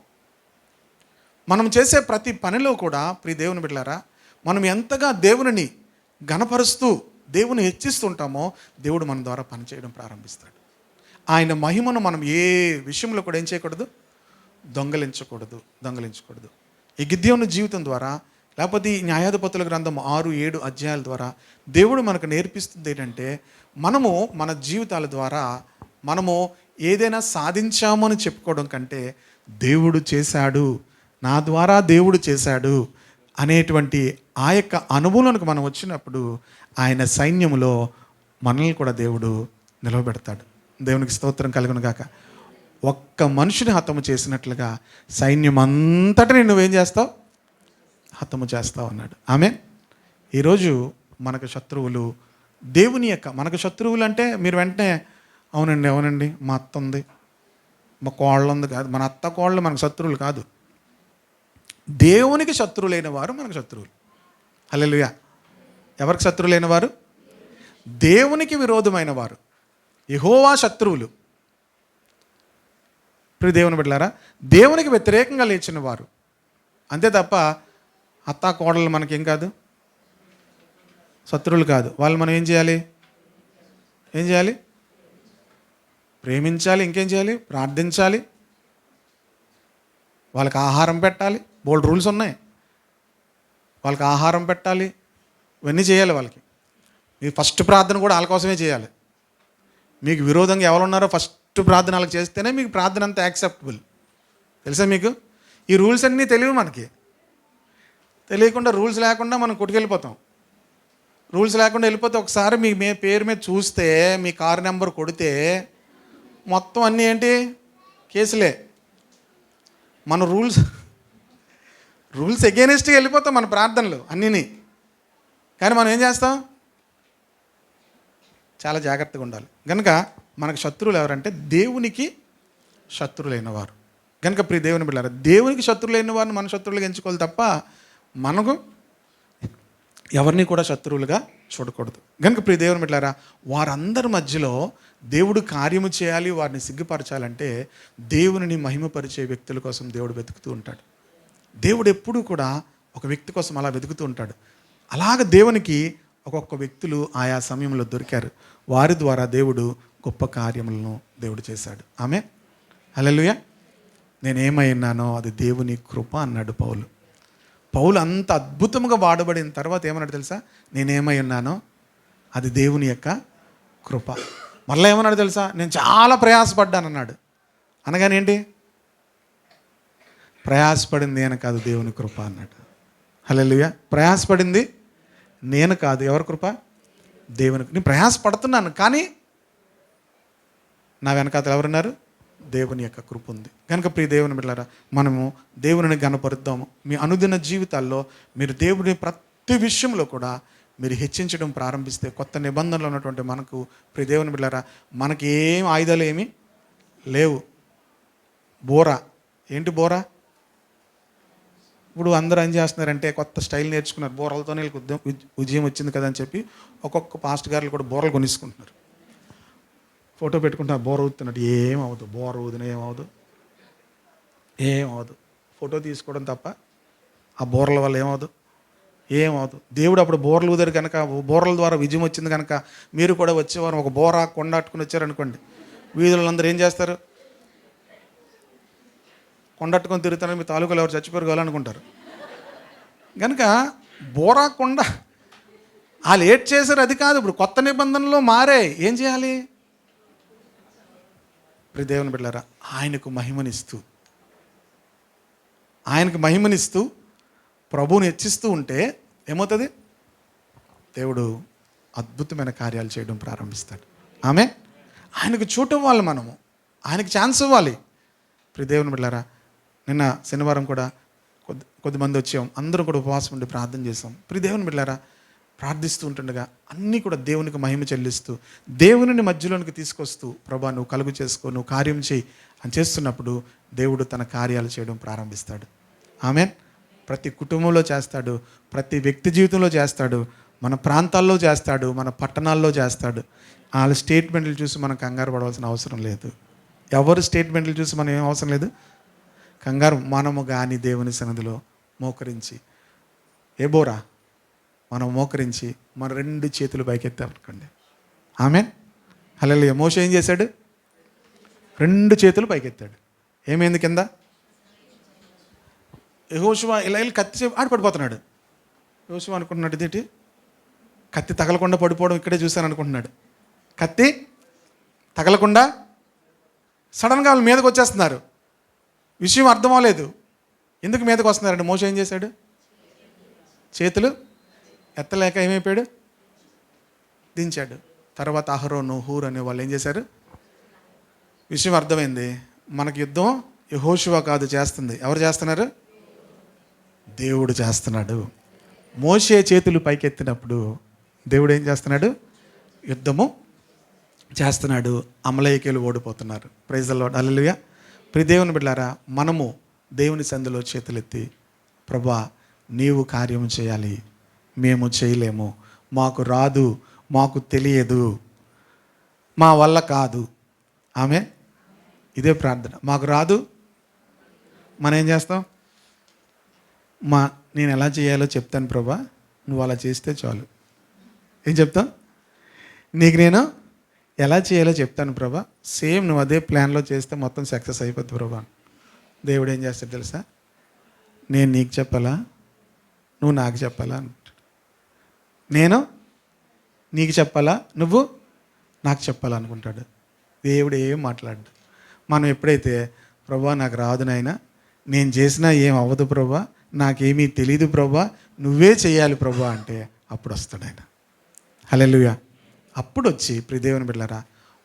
Speaker 1: మనం చేసే ప్రతి పనిలో కూడా ప్రియ దేవుని బిడ్డలారా, మనం ఎంతగా దేవునిని ఘనపరుస్తూ దేవుని హెచ్చిస్తుంటామో దేవుడు మన ద్వారా పనిచేయడం ప్రారంభిస్తాడు. ఆయన మహిమను మనం ఏ విషయంలో కూడా ఏం చేయకూడదు, దొంగలించకూడదు. ఈ గిద్యోను జీవితం ద్వారా, లేకపోతే ఈ న్యాయాధిపతుల గ్రంథం 6-7 అధ్యాయాల ద్వారా దేవుడు మనకు నేర్పిస్తుంది ఏంటంటే, మనము మన జీవితాల ద్వారా మనము ఏదైనా సాధించామని చెప్పుకోవడం కంటే, దేవుడు చేశాడు, నా ద్వారా దేవుడు చేశాడు అనేటువంటి ఆ యొక్క అనుభవంలోనికి మనం వచ్చినప్పుడు ఆయన సైన్యములో మనల్ని కూడా దేవుడు నిలవబెడతాడు. దేవునికి స్తోత్రం కలుగును గాక. ఒక్క మనిషిని హతము చేసినట్లుగా సైన్యం అంతటిని నువ్వేం చేస్తావు, హతము చేస్తావు అన్నాడు. ఆమేన్. ఈరోజు మనకు శత్రువులు దేవుని యొక్క, మనకు శత్రువులు అంటే మీరు వెంటనే అవునండి మా అత్త ఉంది, మా కోళ్ళు ఉంది కాదు. మన అత్త కోళ్ళు మనకు శత్రువులు కాదు. దేవునికి శత్రువులైన వారు మనకు శత్రువులు. హల్లెలూయా. ఎవరికి శత్రువులైన వారు? దేవునికి విరోధమైన వారు, యెహోవా శత్రువులు. ప్రియ దేవుని బిడ్డలారా, దేవునికి వ్యతిరేకంగా లేచిన వారు. అంతే తప్ప అత్తా కోడలు మనకేం కాదు, శత్రువులు కాదు. వాళ్ళు మనం ఏం చేయాలి? ప్రేమించాలి. ఇంకేం చేయాలి? ప్రార్థించాలి. వాళ్ళకి ఆహారం పెట్టాలి. బోల్డ్ రూల్స్ ఉన్నాయి. వాళ్ళకి ఆహారం పెట్టాలి, ఇవన్నీ చేయాలి. వాళ్ళకి మీ ఫస్ట్ ప్రార్థన కూడా వాళ్ళ కోసమే చేయాలి. మీకు విరోధంగా ఎవరు ఉన్నారో ఫస్ట్ ప్రార్థన వాళ్ళకి చేస్తేనే మీకు ప్రార్థన అంతా యాక్సెప్టబుల్. తెలుసా మీకు? ఈ రూల్స్ అన్నీ తెలియవు మనకి. తెలియకుండా రూల్స్ లేకుండా మనం కొట్టుకెళ్ళిపోతాం. రూల్స్ లేకుండా వెళ్ళిపోతే ఒకసారి మీ పేరు మీద చూస్తే, మీ కారు నెంబర్ కొడితే మొత్తం అన్నీ ఏంటి? కేసులే. మన రూల్స్ ఎగెనిస్ట్గా వెళ్ళిపోతాం మన ప్రార్థనలు అన్నీని. కానీ మనం ఏం చేస్తాం? చాలా జాగ్రత్తగా ఉండాలి. కనుక మనకు శత్రువులు ఎవరంటే దేవునికి శత్రువులైన వారు. కనుక ప్రియ దేవుని బిడ్డలారా, దేవునికి శత్రువులైన వారిని మన శత్రువులుగా ఎంచుకోవాలి తప్ప మనకు ఎవరిని కూడా శత్రువులుగా చూడకూడదు. కనుక ప్రియ దేవుని బిడ్డలారా, వారందరి మధ్యలో దేవుడు కార్యము చేయాలి, వారిని సిగ్గుపరచాలంటే దేవునిని మహిమపరిచే వ్యక్తుల కోసం దేవుడు వెతుకుతూ ఉంటాడు. దేవుడు ఎప్పుడూ కూడా ఒక వ్యక్తి కోసం అలా వెతుకుతూ ఉంటాడు. అలాగ దేవునికి ఒక్కొక్క వ్యక్తులు ఆయా సమయంలో దొరికారు. వారి ద్వారా దేవుడు గొప్ప కార్యములను దేవుడు చేశాడు. ఆమేన్. హల్లెలూయా. నేనేమై ఉన్నానో అది దేవుని కృప అన్నాడు పౌలు అంత అద్భుతంగా వాడబడిన తర్వాత ఏమన్నాడు తెలుసా? నేనేమై ఉన్నానో అది దేవుని యొక్క కృప. మళ్ళీ ఏమన్నాడు తెలుసా? నేను చాలా ప్రయాసపడ్డాను అన్నాడు. అనగానే ఏంటి? ప్రయాసపడింది నేను కాదు, దేవుని కృప అన్నాడు. హల్లెలూయా. ప్రయాసపడింది నేను కాదు, ఎవరి కృప? దేవుని. నేను ప్రయాసపడుతున్నాను కానీ నా వెనకాతలు ఎవరున్నారు? దేవుని యొక్క కృప ఉంది. కనుక ప్రియ దేవుని బిడ్డలారా, మనము దేవుని ఘనపరుద్దాము. మీ అనుదిన జీవితాల్లో మీరు దేవుని ప్రతి విషయంలో కూడా మీరు హెచ్చించడం ప్రారంభిస్తే, కొత్త నిబంధనలు ఉన్నటువంటి మనకు ప్రియ దేవుని బిడ్డలారా, మనకి ఏం ఆయుధాలు ఏమీ లేవు. బోరా ఏంటి? బోరా ఇప్పుడు అందరూ ఏం చేస్తున్నారంటే కొత్త స్టైల్ నేర్చుకున్నారు. బోరలతోనే విజయం వచ్చింది కదా అని చెప్పి ఒక్కొక్క పాస్ట్ గారులు కూడా బోరలు కొనిసుకుంటున్నారు. ఫోటో పెట్టుకుంటున్నారు, బోర ఊదుతున్నట్టు. ఏమవుదు? బోర ఊదిన ఏమవుదు? ఫోటో తీసుకోవడం తప్ప ఆ బోరల వల్ల ఏమవుదు? దేవుడు అప్పుడు బోరలు ఊదారు కనుక, బోరల ద్వారా విజయం వచ్చింది కనుక మీరు కూడా వచ్చేవారు ఒక బోర కొండట్టుకుని వచ్చారనుకోండి, వీధులందరూ ఏం చేస్తారు? కొండట్టుకొని తిరుగుతారని మీ తాలూకాలు ఎవరు చచ్చిపోరు కావాలనుకుంటారు. కనుక బోరా కొండ వాళ్ళు ఏడ్ చేశారు, అది కాదు. ఇప్పుడు కొత్త నిబంధనలో మారే ఏం చేయాలి? ప్రియ దేవుని బిడ్డలారా, ఆయనకు మహిమనిస్తూ ప్రభువుని హెచ్చిస్తూ ఉంటే ఏమవుతుంది? దేవుడు అద్భుతమైన కార్యాలు చేయడం ప్రారంభిస్తాడు. ఆమె ఆయనకు చూడటం వాళ్ళు, మనము ఆయనకు ఛాన్స్ ఇవ్వాలి. ప్రియ దేవుని బిడ్డలారా, నిన్న శనివారం కూడా కొద్దిమంది వచ్చాం, అందరూ కూడా ఉపవాసం ఉండి ప్రార్థన చేసాం. ప్రియ దేవుని బిడ్డలారా, ప్రార్థిస్తూ ఉంటుండగా అన్నీ కూడా దేవునికి మహిమ చెల్లిస్తూ దేవుని మధ్యలోనికి తీసుకొస్తూ, ప్రభా నువ్వు కలుగు చేసుకో, నువ్వు కార్యం చేయి అని చేస్తున్నప్పుడు దేవుడు తన కార్యాలు చేయడం ప్రారంభిస్తాడు. ఆమెన్. ప్రతి కుటుంబంలో చేస్తాడు, ప్రతి వ్యక్తి జీవితంలో చేస్తాడు, మన ప్రాంతాల్లో చేస్తాడు, మన పట్టణాల్లో చేస్తాడు. వాళ్ళ స్టేట్మెంట్లు చూసి మనం కంగారు పడవలసిన అవసరం లేదు. ఎవరు స్టేట్మెంట్లు చూసి మనం ఏం అవసరం లేదు, కంగారు. మనము కానీ దేవుని సన్నిధిలో మోకరించి, ఏ బోరా మనం మోకరించి మన 2 చేతులు పైకెత్తామనుకోండి. ఆమేన్. హల్లెలూయా. మోషే ఏం చేశాడు? 2 చేతులు పైకెత్తాడు. ఏమైంది కింద? యెహోషువ ఇలా వెళ్ళి కత్తి పడిపోతున్నాడు. యెహోషువ అనుకుంటున్నాడు, ఇదేంటి కత్తి తగలకుండా పడిపోవడం ఇక్కడే చూశాను అనుకుంటున్నాడు. కత్తి తగలకుండా సడన్గా వాళ్ళు మీదకి వచ్చేస్తున్నారు. విషయం అర్థం అవ్వలేదు. ఎందుకు మీదకి వస్తున్నారంటే మోషే ఏం చేశాడు? చేతులు ఎత్తలేక ఏమైపోయాడు? దించాడు. తర్వాత అహరోను, హూర్ అనే వాళ్ళు ఏం చేశారు? విషయం అర్థమైంది. మనకి యుద్ధం యెహోషువ కాదు చేస్తుంది. ఎవరు చేస్తున్నారు? దేవుడు చేస్తున్నాడు. మోషే చేతులు పైకెత్తినప్పుడు దేవుడు ఏం చేస్తున్నాడు? యుద్ధము చేస్తున్నాడు. అమలేకీయులు ఓడిపోతున్నారు. Praise the Lord. హల్లెలూయా. ప్రియ దేవుని బిడ్డలారా, మనము దేవుని సందులో చేతులెత్తి, ప్రభువా నీవు కార్యం చేయాలి, మేము చేయలేము, మాకు రాదు, మాకు తెలియదు, మా వల్ల కాదు. ఆమె ఇదే ప్రార్థన. మాకు రాదు, మనం ఏం చేస్తాం? నేను ఎలా చేయాలో చెప్తాను ప్రభా, నువ్వు అలా చేస్తే చాలు. ఏం చెప్తాం? నీకు నేను ఎలా చేయాలో చెప్తాను ప్రభా, సేమ్ నువ్వు అదే ప్లాన్లో చేస్తే మొత్తం సక్సెస్ అయిపోద్ది ప్రభా. దేవుడు ఏం చేస్తాడు తెలుసా? నేను నీకు చెప్పాలా, నువ్వు నాకు చెప్పాలా అంటాడు. నేను నీకు చెప్పాలా, నువ్వు నాకు చెప్పాలా అనుకుంటాడు. దేవుడు ఏం మాట్లాడు. మనం ఎప్పుడైతే ప్రభా నాకు రాదు నాయనా, నేను చేసినా ఏం అవ్వదు ప్రభా, నాకేమీ తెలీదు ప్రభా, నువ్వే చేయాలి ప్రభా అంటే అప్పుడు వస్తాడు ఆయన. హల్లెలూయా. అప్పుడు వచ్చి ప్రియ దేవుని బిడ్డలారా,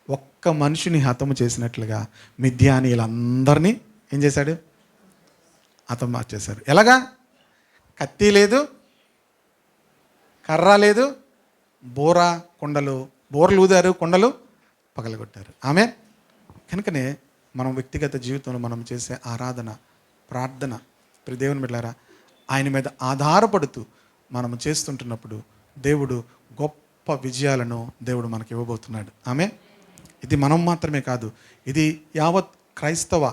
Speaker 1: ఒక్క మనిషిని హతము చేసినట్లుగా మిద్యానీయులందరినీ ఏం చేశాడు? హతం మార్చేశారు. ఎలాగా? కత్తి లేదు, కర్ర లేదు, బోర్లు ఊదారు, కొండలు పగలగొట్టారు. ఆమె కనుకనే మనం వ్యక్తిగత జీవితంలో మనం చేసే ఆరాధన, ప్రార్థన, ప్రియ దేవుని బిడ్డలారా, ఆయన మీద ఆధారపడుతూ మనం చేస్తుంటున్నప్పుడు దేవుడు గొప్ప విజయాలను దేవుడు మనకి ఇవ్వబోతున్నాడు. ఆమె ఇది మనం మాత్రమే కాదు, ఇది యావత్ క్రైస్తవ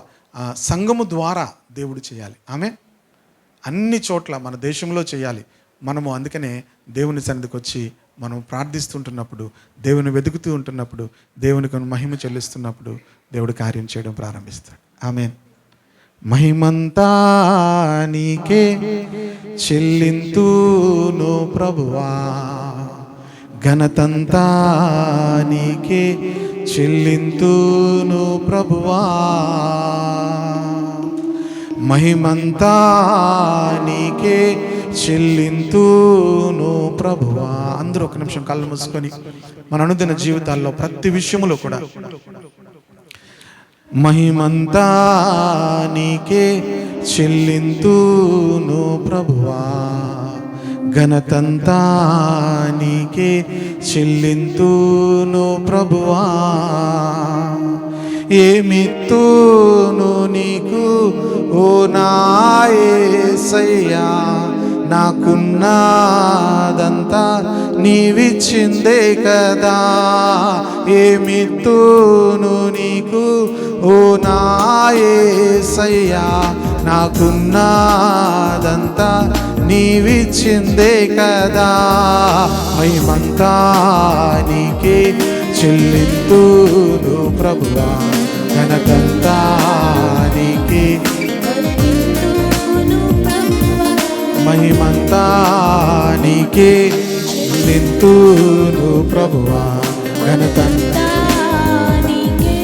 Speaker 1: సంఘము ద్వారా దేవుడు చేయాలి. ఆమె అన్ని చోట్ల మన దేశంలో చేయాలి. మనము అందుకనే దేవుని సన్నిధికి వచ్చి మనం ప్రార్థిస్తుంటున్నప్పుడు, దేవుని వెతుకుతూ ఉంటున్నప్పుడు, దేవునికి మహిమ చెల్లిస్తున్నప్పుడు దేవుడు కార్యం చేయడం ప్రారంభిస్తాడు. ఆమేన్. మహిమంతా నీకే చెల్లింతును ప్రభువా, ఘనతంతా నీకే చెల్లింతును ప్రభువా, మహిమంతా నీకే చెల్లింతును ప్రభువా. అందరూ ఒక నిమిషం కళ్ళు మూసుకొని మన అనుదిన జీవితాల్లో ప్రతి విషయములో కూడా మహిమంతా నీకే చెల్లింతును ప్రభువా, ఘనతంతా నీకే చెల్లింతును ప్రభువా, ఏమిత్తును నీకు ఓ నా యేసయ్యా, నాకున్నదంతా నీవిచ్చిందే కదా, ఏమిత్తును నీకు ఓ నా యేసయ్యా, నాకున్నదంతా నీవిచ్చిందే కదా, మహిమంతా నీకే చెల్లింతును ప్రభువా, ఘనతంతా నీకే, మహిమంతా నీకే చెల్లింతును ప్రభువా, ఘనతంతా నీకే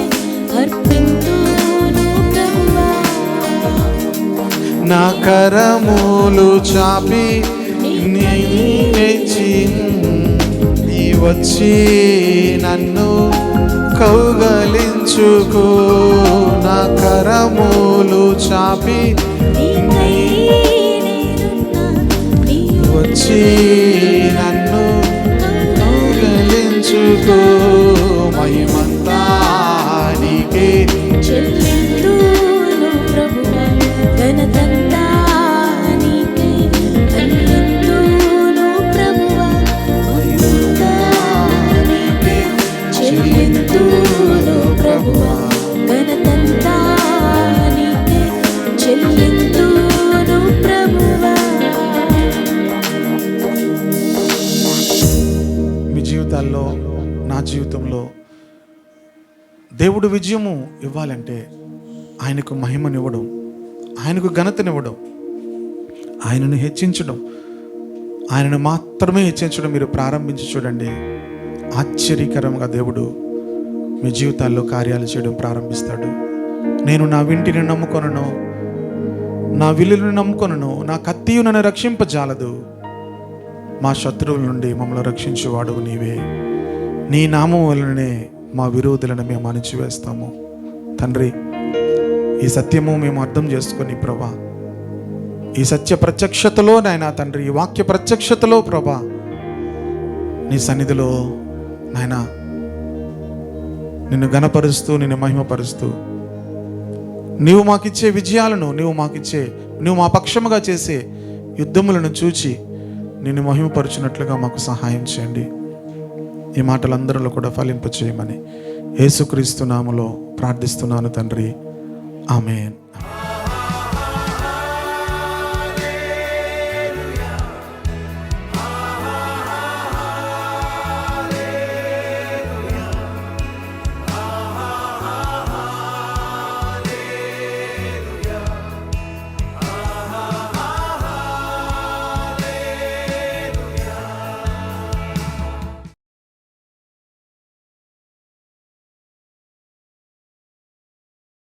Speaker 1: అర్పింతును ప్రభువా. నా కరములు చాపి నీ వచ్చి నన్ను కౌగలించుకో, నా కరములు చాపి వచ్చి నన్ను కౌగలించుకో, మహిమంతా నీకే చెల్లింతును ప్రభువా, ఘనతంతా నీకే చెల్లింతును ప్రభువా, మహిమంతా నీకే చెల్లింతును ప్రభువా, ఘనతంతా నీకే దేవుడు విజయము ఇవ్వాలంటే ఆయనకు మహిమనివ్వడం, ఆయనకు ఘనతనివ్వడం, ఆయనను హెచ్చించడం, ఆయనను మాత్రమే హెచ్చించడం మీరు ప్రారంభించి చూడండి. ఆశ్చర్యకరంగా దేవుడు మీ జీవితాల్లో కార్యాలు చేయడం ప్రారంభిస్తాడు. నేను నా వింటిని నమ్ముకొనను, నా విల్లును నమ్ముకొనను, నా కత్తియు నన్ను రక్షింపజాలదు. మా శత్రువుల నుండి మమ్మల్ని రక్షించేవాడు నీవే. నీ నామం వలననే మా విరోధులను మేము అణిచివేస్తాము. తండ్రి, ఈ సత్యము మేము అర్థం చేసుకొని ప్రభా, ఈ సత్య ప్రత్యక్షతలో నాయన తండ్రి, ఈ వాక్య ప్రత్యక్షతలో ప్రభా, నీ సన్నిధిలో నాయన నిన్ను ఘనపరుస్తూ, నిన్ను మహిమపరుస్తూ, నీవు మాకిచ్చే విజయాలను, నీవు మా పక్షముగా చేసే యుద్ధములను చూచి నిన్ను మహిమపరుచున్నట్లుగా మాకు సహాయం చేయండి. ఈ మాటలందరిలో కూడా ఫలింపచేయమని యేసుక్రీస్తు నామములో ప్రార్థిస్తున్నాను తండ్రి. ఆమేన్.